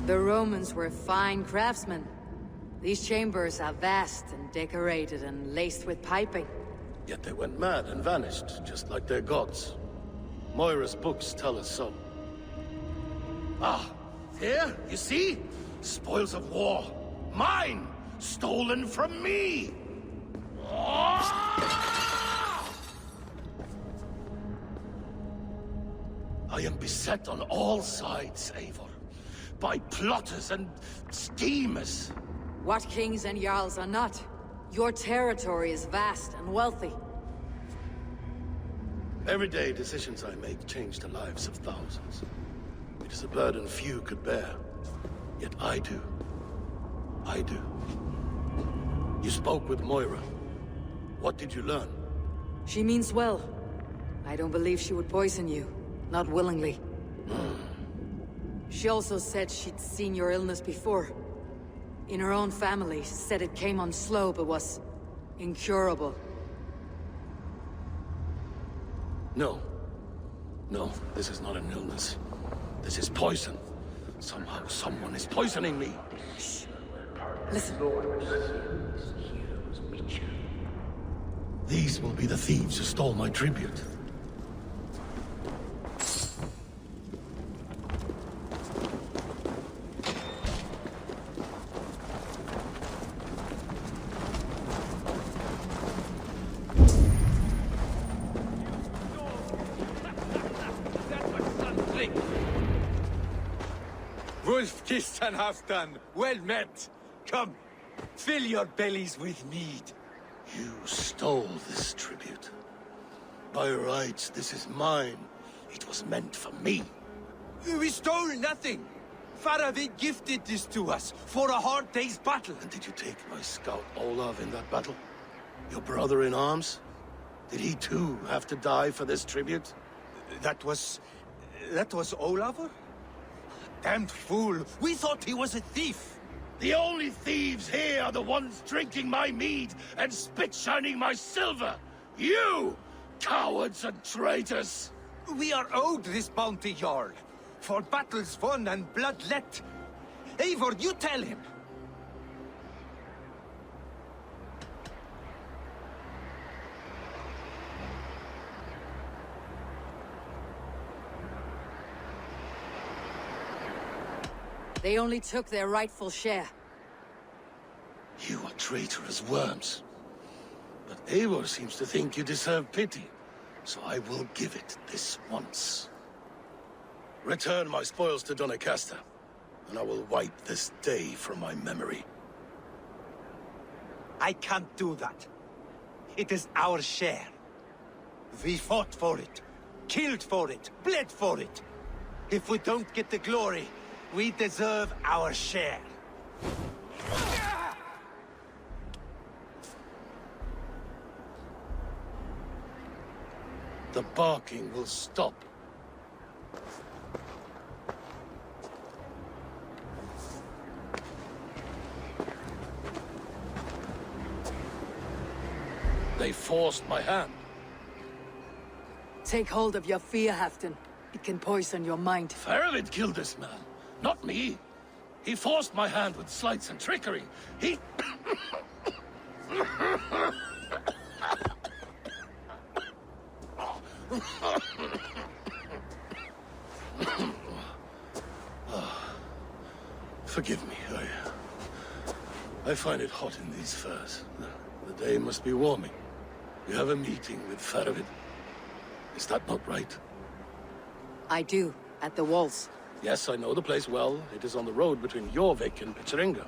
The Romans were fine craftsmen. These chambers are vast and decorated and laced with piping. Yet they went mad and vanished, just like their gods. Moira's books tell us so. Ah, there, you see? Spoils of war. Mine! Stolen from me! I am beset on all sides, Eivor. By plotters and schemers. What kings and jarls are not? Your territory is vast and wealthy. Everyday decisions I make change the lives of thousands. It is a burden few could bear. Yet I do. I do. You spoke with Moira. What did you learn? She means well. I don't believe she would poison you. Not willingly. She also said she'd seen your illness before. In her own family, said it came on slow but was incurable. No. No, this is not an illness. This is poison. Somehow someone is poisoning me. Shh. Listen. These will be the thieves who stole my tribute. Wolf-kissed and Halfdan, well met. Come, fill your bellies with mead. You stole this tribute. By rights, this is mine. It was meant for me. We stole nothing. Faravid gifted this to us for a hard day's battle. And did you take my scout Olav in that battle? Your brother in arms? Did he too have to die for this tribute? That was Olafur? Damned fool! We thought he was a thief! The only thieves here are the ones drinking my mead and spit-shining my silver! You! Cowards and traitors! We are owed this bounty, Jarl. For battles won and blood let. Eivor, you tell him! They only took their rightful share. You are traitorous worms. But Eivor seems to think you deserve pity, so I will give it this once. Return my spoils to Doncaster, and I will wipe this day from my memory. I can't do that. It is our share. We fought for it, killed for it, bled for it. If we don't get the glory, we deserve our share. The barking will stop. They forced my hand. Take hold of your fear, Halfdan. It can poison your mind. Fervid killed this man, not me. He forced my hand with sleights and trickery. He... Forgive me, I find it hot in these furs. The day must be warming. You have a meeting with Fervid. Is that not right? I do, at the walls. Yes, I know the place well. It is on the road between Jorvik and Picheringa.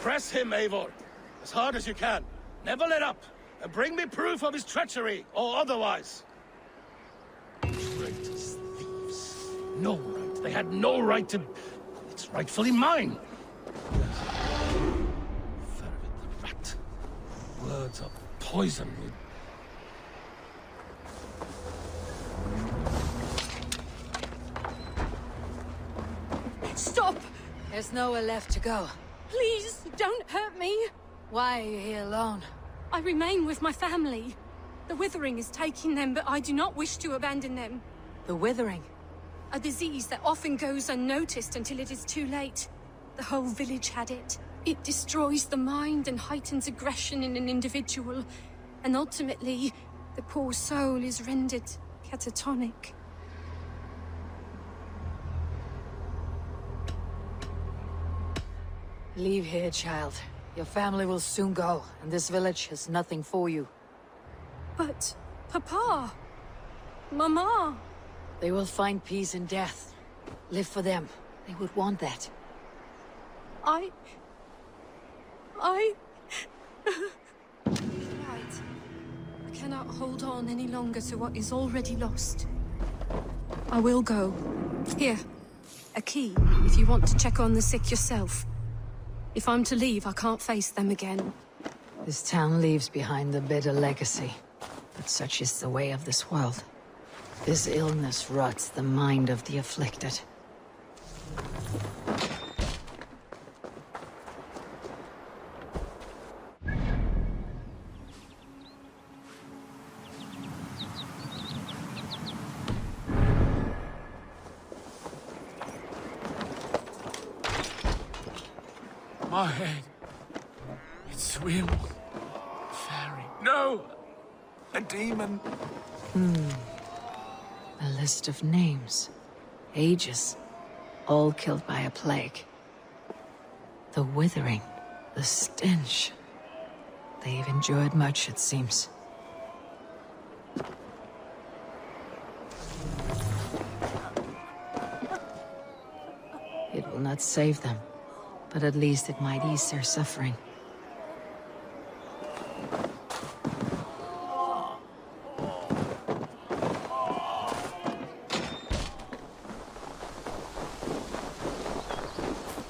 Press him, Eivor, as hard as you can. Never let up, and bring me proof of his treachery, or otherwise. Traitors, thieves. No right. They had no right to... It's rightfully mine. Fervid the rat. Words are poison. Stop! There's nowhere left to go. Please, don't hurt me. Why are you here alone? I remain with my family. The Withering is taking them, but I do not wish to abandon them. The Withering? A disease that often goes unnoticed until it is too late. The whole village had it. It destroys the mind and heightens aggression in an individual. And ultimately, the poor soul is rendered catatonic. Leave here, child. Your family will soon go, and this village has nothing for you. But, Papa... Mama... They will find peace in death. Live for them. They would want that. Right. I cannot hold on any longer to what is already lost. I will go. Here. A key, if you want to check on the sick yourself. If I'm to leave, I can't face them again. This town leaves behind a bitter legacy. But such is the way of this world. This illness rots the mind of the afflicted. My head. It's real. Fairy. No! A demon. A list of names. Ages. All killed by a plague. The Withering. The stench. They've endured much, it seems. It will not save them. But at least it might ease their suffering.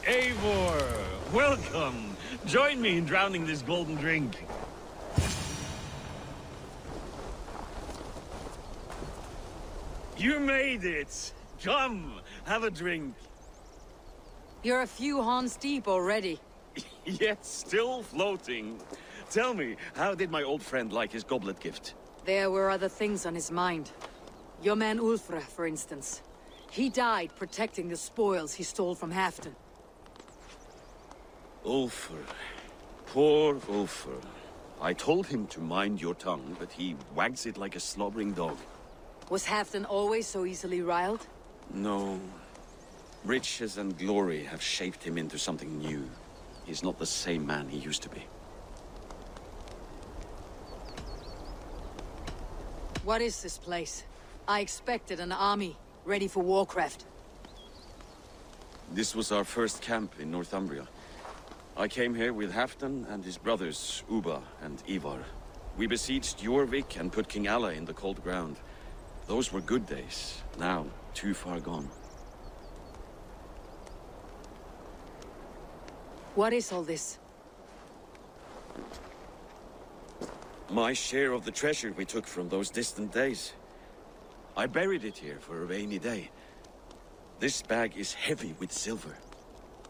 Eivor, welcome. Join me in drowning this golden drink. You made it. Come, have a drink. You're a few horns deep already. Yet still floating. Tell me, how did my old friend like his goblet gift? There were other things on his mind. Your man Ulfr, for instance. He died protecting the spoils he stole from Halfdan. Ulfr. Poor Ulfr. I told him to mind your tongue, but he wags it like a slobbering dog. Was Halfdan always so easily riled? No. Riches and glory have shaped him into something new. He's not the same man he used to be. What is this place? I expected an army, ready for warcraft. This was our first camp in Northumbria. I came here with Halfdan and his brothers, Ubba and Ivar. We besieged Jorvik and put King Alla in the cold ground. Those were good days, now too far gone. What is all this? My share of the treasure we took from those distant days. I buried it here for a rainy day. This bag is heavy with silver.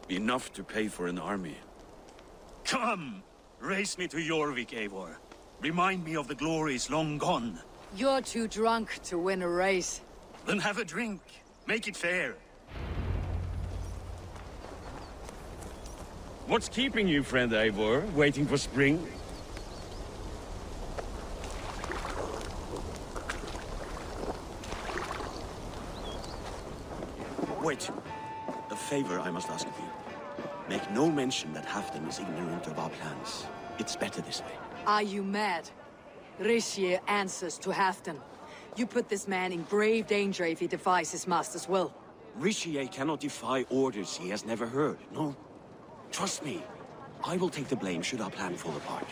Enough to pay for an army. Come! Race me to Jorvik, Eivor. Remind me of the glories long gone. You're too drunk to win a race. Then have a drink. Make it fair. What's keeping you, friend Eivor? Waiting for spring? Wait. A favor I must ask of you. Make no mention that Halfdan is ignorant of our plans. It's better this way. Are you mad? Eurvicscire answers to Halfdan. You put this man in grave danger if he defies his master's will. Eurvicscire cannot defy orders he has never heard, no? Trust me. I will take the blame should our plan fall apart.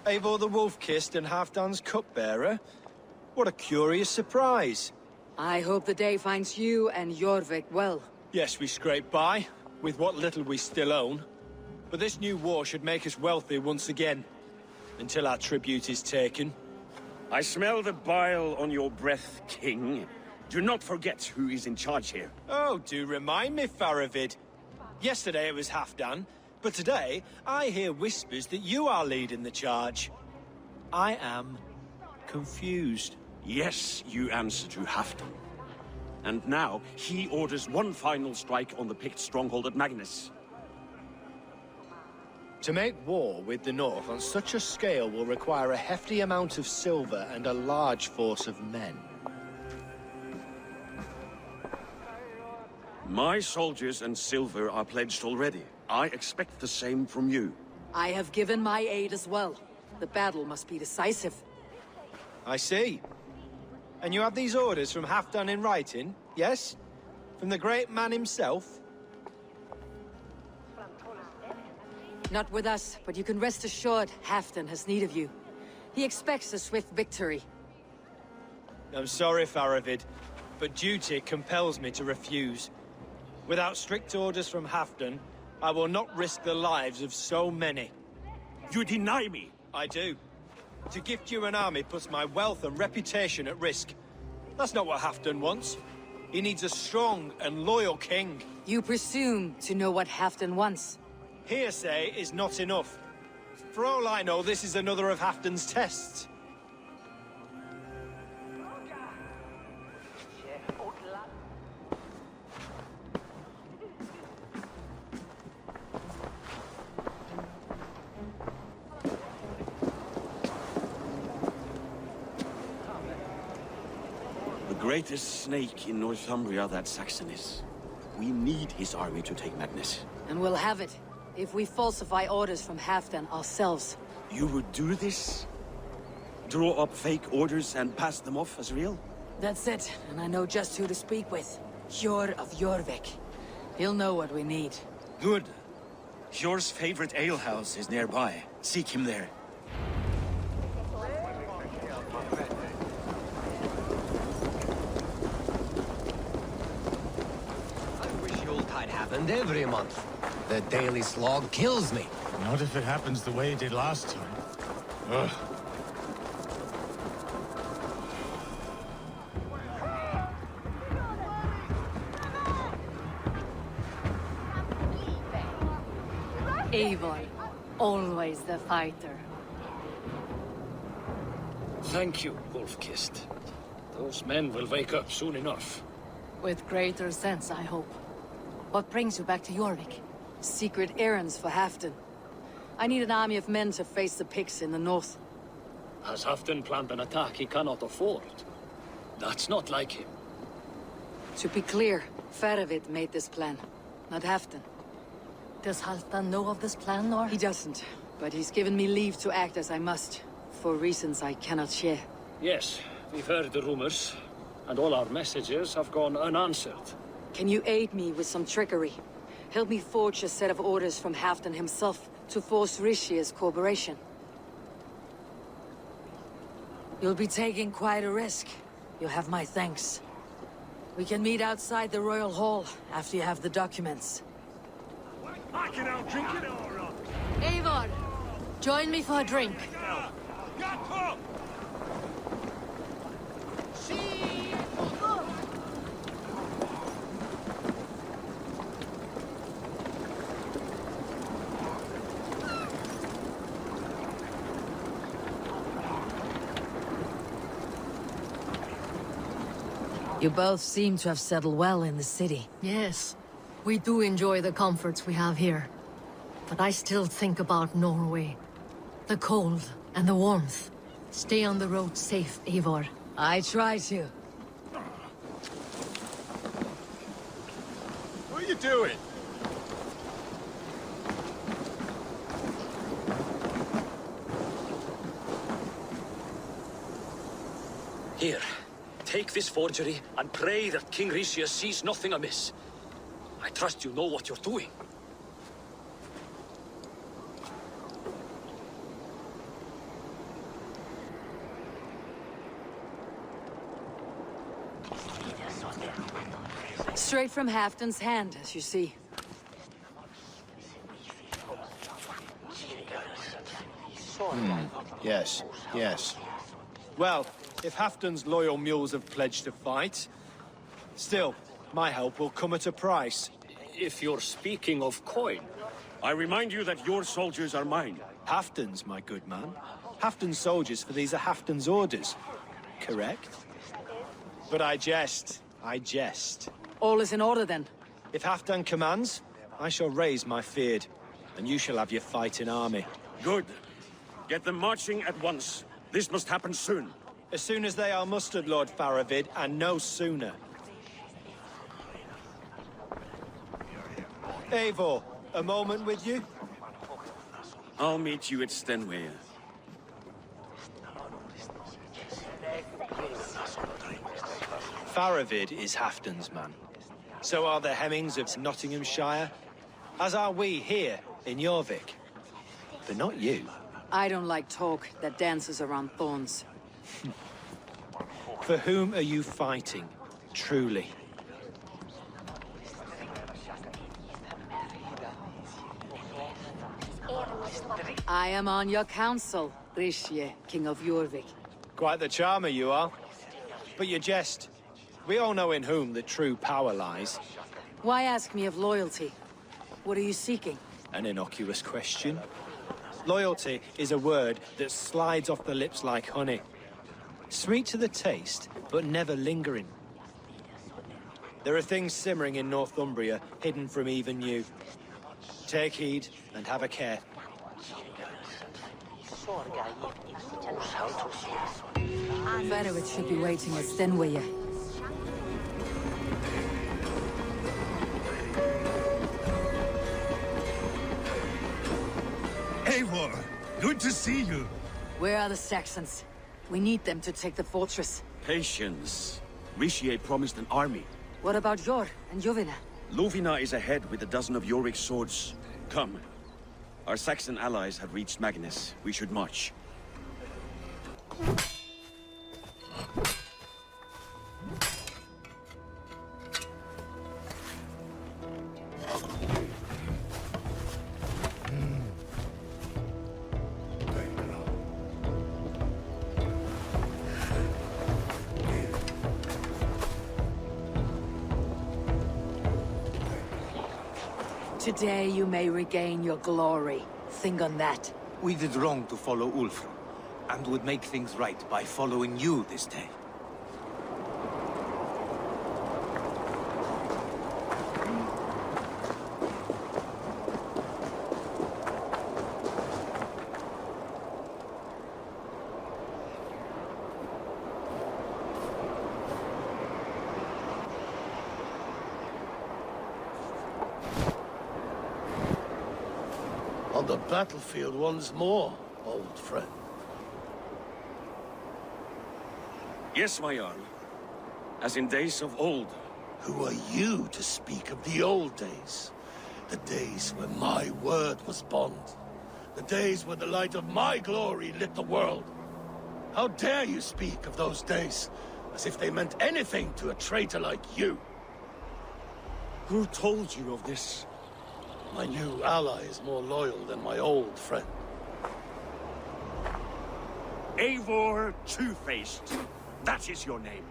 Eivor the Wolf-Kissed and Halfdan's cupbearer? What a curious surprise. I hope the day finds you and Jorvik well. Yes, we scraped by, with what little we still own. But this new war should make us wealthy once again. Until our tribute is taken. I smell the bile on your breath, King. Do not forget who is in charge here. Oh, do remind me, Faravid. Yesterday it was Halfdan, but today I hear whispers that you are leading the charge. I am confused. Yes, you answer to Halfdan. And now, he orders one final strike on the Pict stronghold at Magnus. To make war with the North on such a scale will require a hefty amount of silver and a large force of men. My soldiers and silver are pledged already. I expect the same from you. I have given my aid as well. The battle must be decisive. I see. And you have these orders from Halfdan in writing, yes? From the great man himself? Not with us, but you can rest assured Halfdan has need of you. He expects a swift victory. I'm sorry, Faravid, but duty compels me to refuse. Without strict orders from Halfdan, I will not risk the lives of so many. You deny me? I do. To gift you an army puts my wealth and reputation at risk. That's not what Halfdan wants. He needs a strong and loyal king. You presume to know what Halfdan wants. Hearsay is not enough. For all I know, this is another of Halfdan's tests. The greatest snake in Northumbria that Saxon is. We need his army to take Magnus. And we'll have it, if we falsify orders from Halfdan ourselves. You would do this? Draw up fake orders and pass them off as real? That's it, and I know just who to speak with. Hjor of Jorvik. He'll know what we need. Good. Hjor's favorite alehouse is nearby. Seek him there. Happened every month. The daily slog kills me. Not if it happens the way it did last time. Ugh. Eivor, always the fighter. Thank you, Wolf-Kissed. Those men will wake up soon enough. With greater sense, I hope. What brings you back to Jorvik? Secret errands for Halfdan. I need an army of men to face the Picts in the north. Has Halfdan planned an attack he cannot afford? That's not like him. To be clear, Faravid made this plan, not Halfdan. Does Halfdan know of this plan, or? He doesn't, but he's given me leave to act as I must, for reasons I cannot share. Yes, we've heard the rumors, and all our messages have gone unanswered. Can you aid me with some trickery? Help me forge a set of orders from Halfdan himself to force Eurvicscire's cooperation. You'll be taking quite a risk. You'll have my thanks. We can meet outside the Royal Hall after you have the documents. I can out drink it all. Eivor, join me for a drink. You both seem to have settled well in the city. Yes, we do enjoy the comforts we have here. But I still think about Norway. The cold and the warmth. Stay on the road safe, Eivor. I try to. What are you doing? Here, take this forgery and pray that King Eurvicscire sees nothing amiss. I trust you know what you're doing. Straight from Halfdan's hand, as you see. Yes, yes. Well, if Halfdan's loyal mules have pledged to fight, still, my help will come at a price. If you're speaking of coin, I remind you that your soldiers are mine. Halfdan's, my good man. Halfdan's soldiers, for these are Halfdan's orders. Correct? But I jest. I jest. All is in order, then. If Halfdan commands, I shall raise my feared, and you shall have your fighting army. Good. Get them marching at once. This must happen soon. As soon as they are mustered, Lord Faravid, and no sooner. Eivor, a moment with you? I'll meet you at Stenway. Faravid is Halfdan's man. So are the Hemmings of Nottinghamshire, as are we here in Jorvik. But not you. I don't like talk that dances around thorns. For whom are you fighting, truly? I am on your council, Eurvicscire, King of Jorvik. Quite the charmer you are. But you jest. We all know in whom the true power lies. Why ask me of loyalty? What are you seeking? An innocuous question. Loyalty is a word that slides off the lips like honey. Sweet to the taste, but never lingering. There are things simmering in Northumbria, hidden from even you. Take heed, and have a care. Faravid should be waiting at Stenway. Eivor, good to see you. Where are the Saxons? We need them to take the fortress. Patience. Eurvicscire promised an army. What about Jor and Jovina? Lovina is ahead with a dozen of Jorvik's swords. Come. Our Saxon allies have reached Magnus. We should march. Today you may regain your glory. Think on that. We did wrong to follow Ulf, and would make things right by following you this day. battlefield once more, old friend. Yes, my Jarl. As in days of old. Who are you to speak of the old days? The days when my word was bond. The days when the light of my glory lit the world. How dare you speak of those days, as if they meant anything to a traitor like you? Who told you of this? My new ally is more loyal than my old friend. Eivor Two-Faced. That is your name.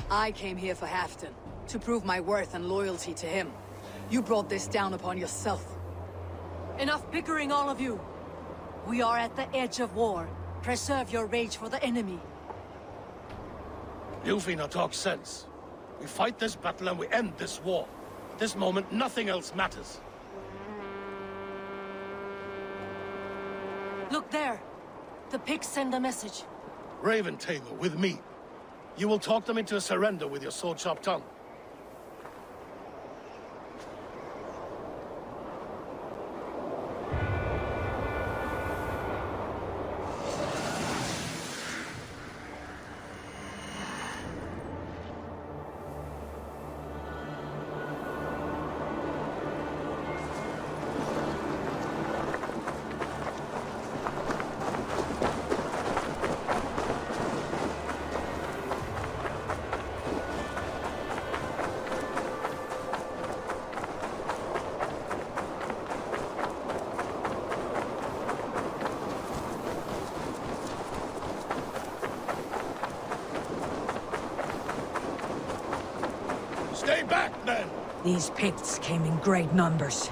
I came here for Halfdan, to prove my worth and loyalty to him. You brought this down upon yourself. Enough bickering, all of you. We are at the edge of war. Preserve your rage for the enemy. Ljufina talks sense. We fight this battle and we end this war. At this moment, nothing else matters. Look there. The pigs send a message. Raven Tamer, with me. You will talk them into a surrender with your sword-sharp tongue. Stay back, men! These Picts came in great numbers.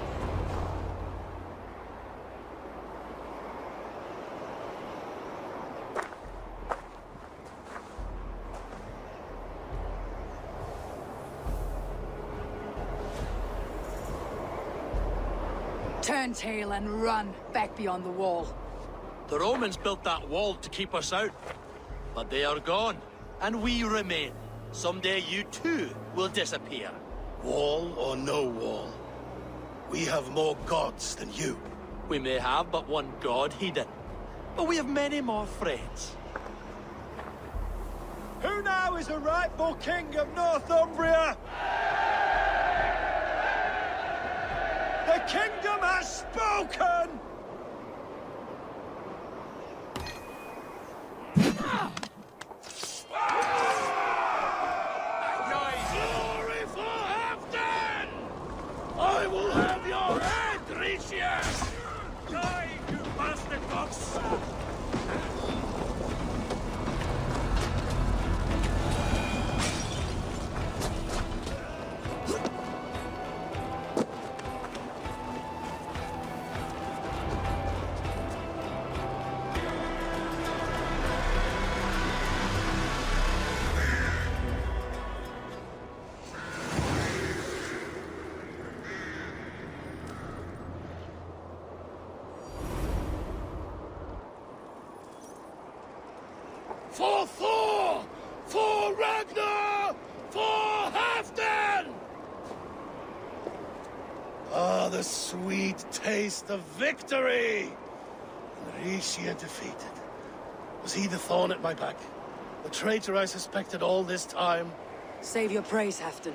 Turn tail and run back beyond the wall. The Romans built that wall to keep us out. But they are gone, and we remain. Someday you too will disappear. Wall or no wall, we have more gods than you. We may have but one god hidden, but we have many more friends. Who now is the rightful king of Northumbria? The kingdom has spoken! Glory for Halfdan! I will have your head, Ricia! Die, you bastard fox! For Thor! For Ragnar! For Halfdan! Ah, the sweet taste of victory! And Ricia defeated. Was he the thorn at my back? The traitor I suspected all this time? Save your praise, Halfdan.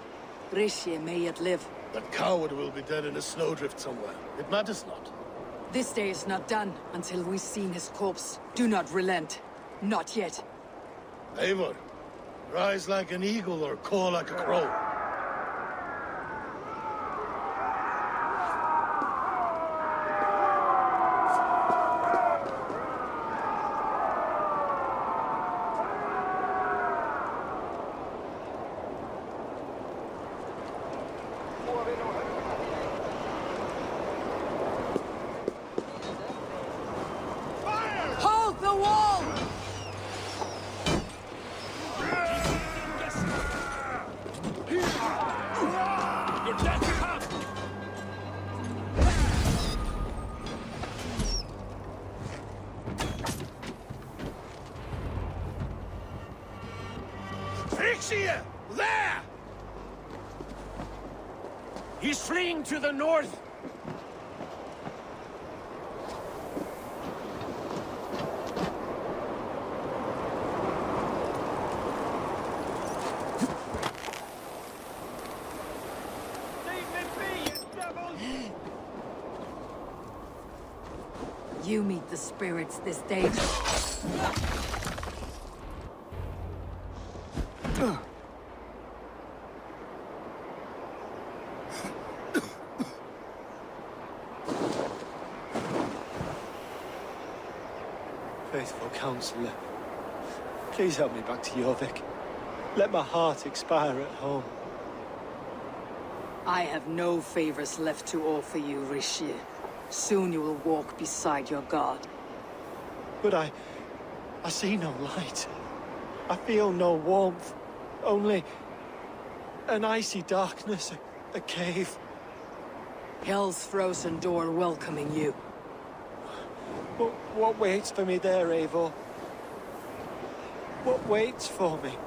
Ricia may yet live. That coward will be dead in a snowdrift somewhere. It matters not. This day is not done until we've seen his corpse. Do not relent. Not yet. Eivor, rise like an eagle or caw like a crow. Hold the wall! Ricia! There! He's fleeing to the north! You meet the spirits this day. Faithful counselor, please help me back to Jorvik. Let my heart expire at home. I have no favors left to offer you, Eurvicscire. Soon you will walk beside your god. But I see no light. I feel no warmth. Only an icy darkness, a cave. Hell's frozen door welcoming you. What waits for me there, Eivor? What waits for me?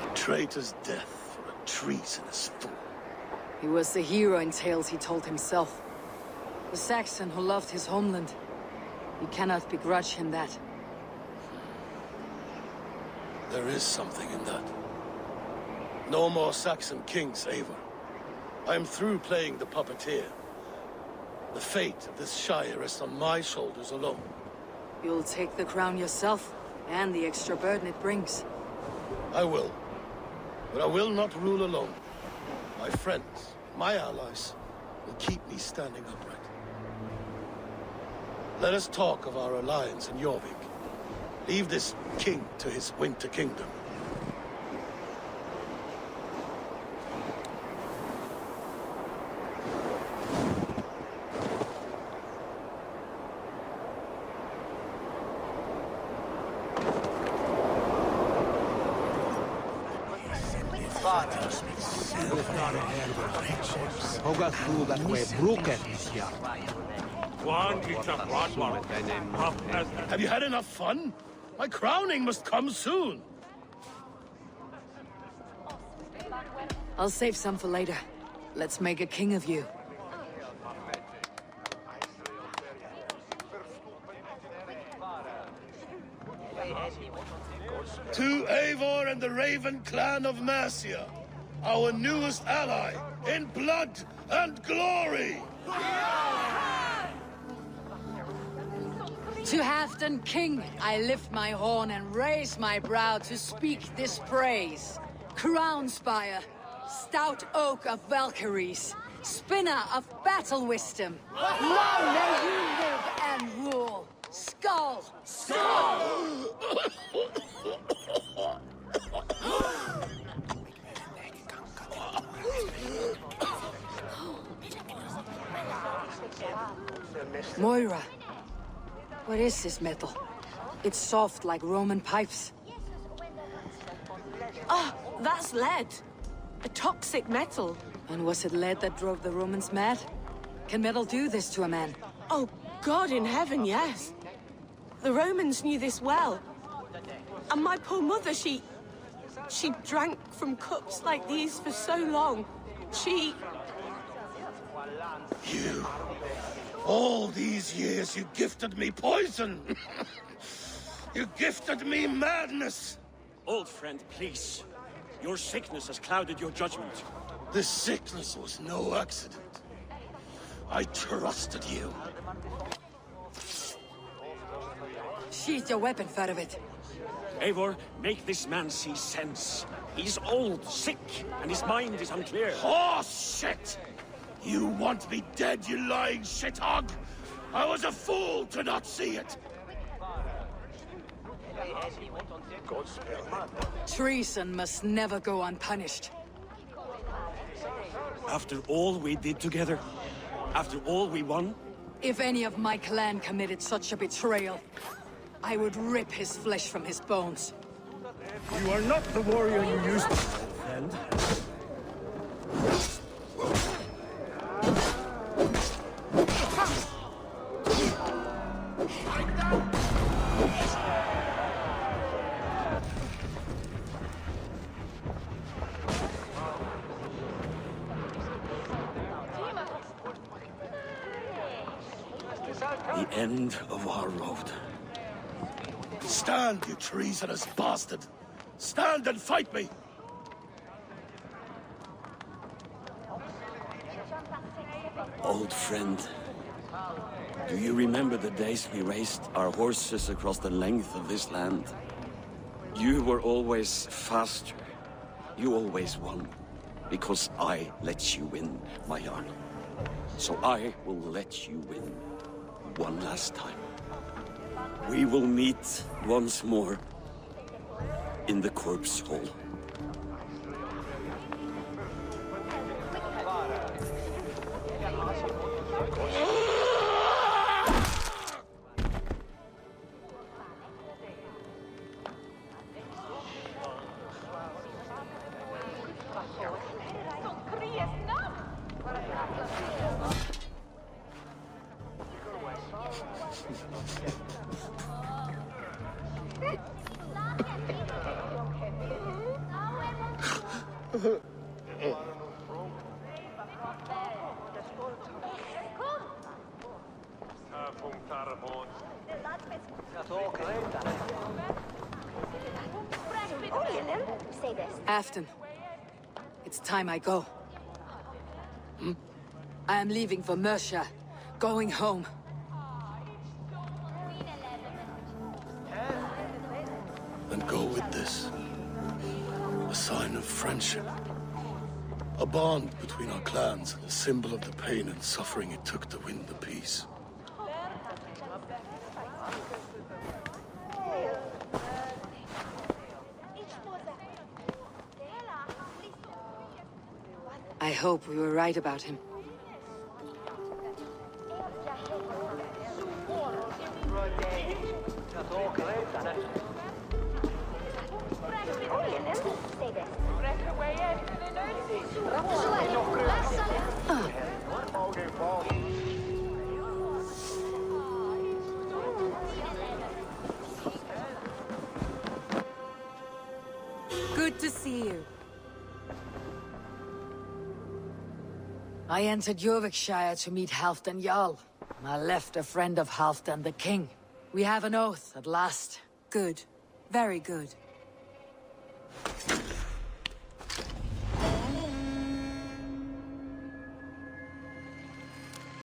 A traitor's death for a treasonous fool. He was the hero in tales he told himself. The Saxon who loved his homeland. You cannot begrudge him that. There is something in that. No more Saxon kings, Eivor. I am through playing the puppeteer. The fate of this shire rests on my shoulders alone. You'll take the crown yourself, and the extra burden it brings. I will. But I will not rule alone. My friends, my allies, will keep me standing upright. Let us talk of our alliance in Jorvik. Leave this king to his winter kingdom. Have you had enough fun? My crowning must come soon. I'll save some for later. Let's make a king of you. To Eivor and the Raven clan of Marcia, our newest ally in blood and glory! To Halfdan King, I lift my horn and raise my brow to speak this praise. Crown spire, stout oak of Valkyries, spinner of battle wisdom. Long may you live and rule. Skull! Skull! Moira, what is this metal? It's soft like Roman pipes. Ah, that's lead. A toxic metal. And was it lead that drove the Romans mad? Can metal do this to a man? Oh, God in heaven, yes. The Romans knew this well. And my poor mother, she drank from cups like these for so long. You... All these years you gifted me poison! You gifted me madness! Old friend, please. Your sickness has clouded your judgment. This sickness was no accident. I trusted you. Sheath your weapon, Fedovit. Eivor, make this man see sense. He's old, sick, and his mind is unclear. Oh, shit! You want me dead, you lying shithog? I was a fool to not see it! Treason must never go unpunished. After all we did together? After all we won? If any of my clan committed such a betrayal, I would rip his flesh from his bones. You are not the warrior you used to be, friend. the end of our road. Stand, you treasonous bastard! Stand and fight me! Old friend, do you remember the days we raced our horses across the length of this land? You were always faster. You always won. Because I let you win, my Jarl. So I will let you win. One last time. We will meet once more in the corpse hall. Halfdan, it's time I go. I am leaving for Mercia, going home. And go with this. A sign of friendship. A bond between our clans, a symbol of the pain and suffering it took to win the peace. I hope we were right about him. Good to see you. I entered Eurvicscire to meet Halfdan Jarl. I left a friend of Halfdan the king. We have an oath at last. Good. Very good.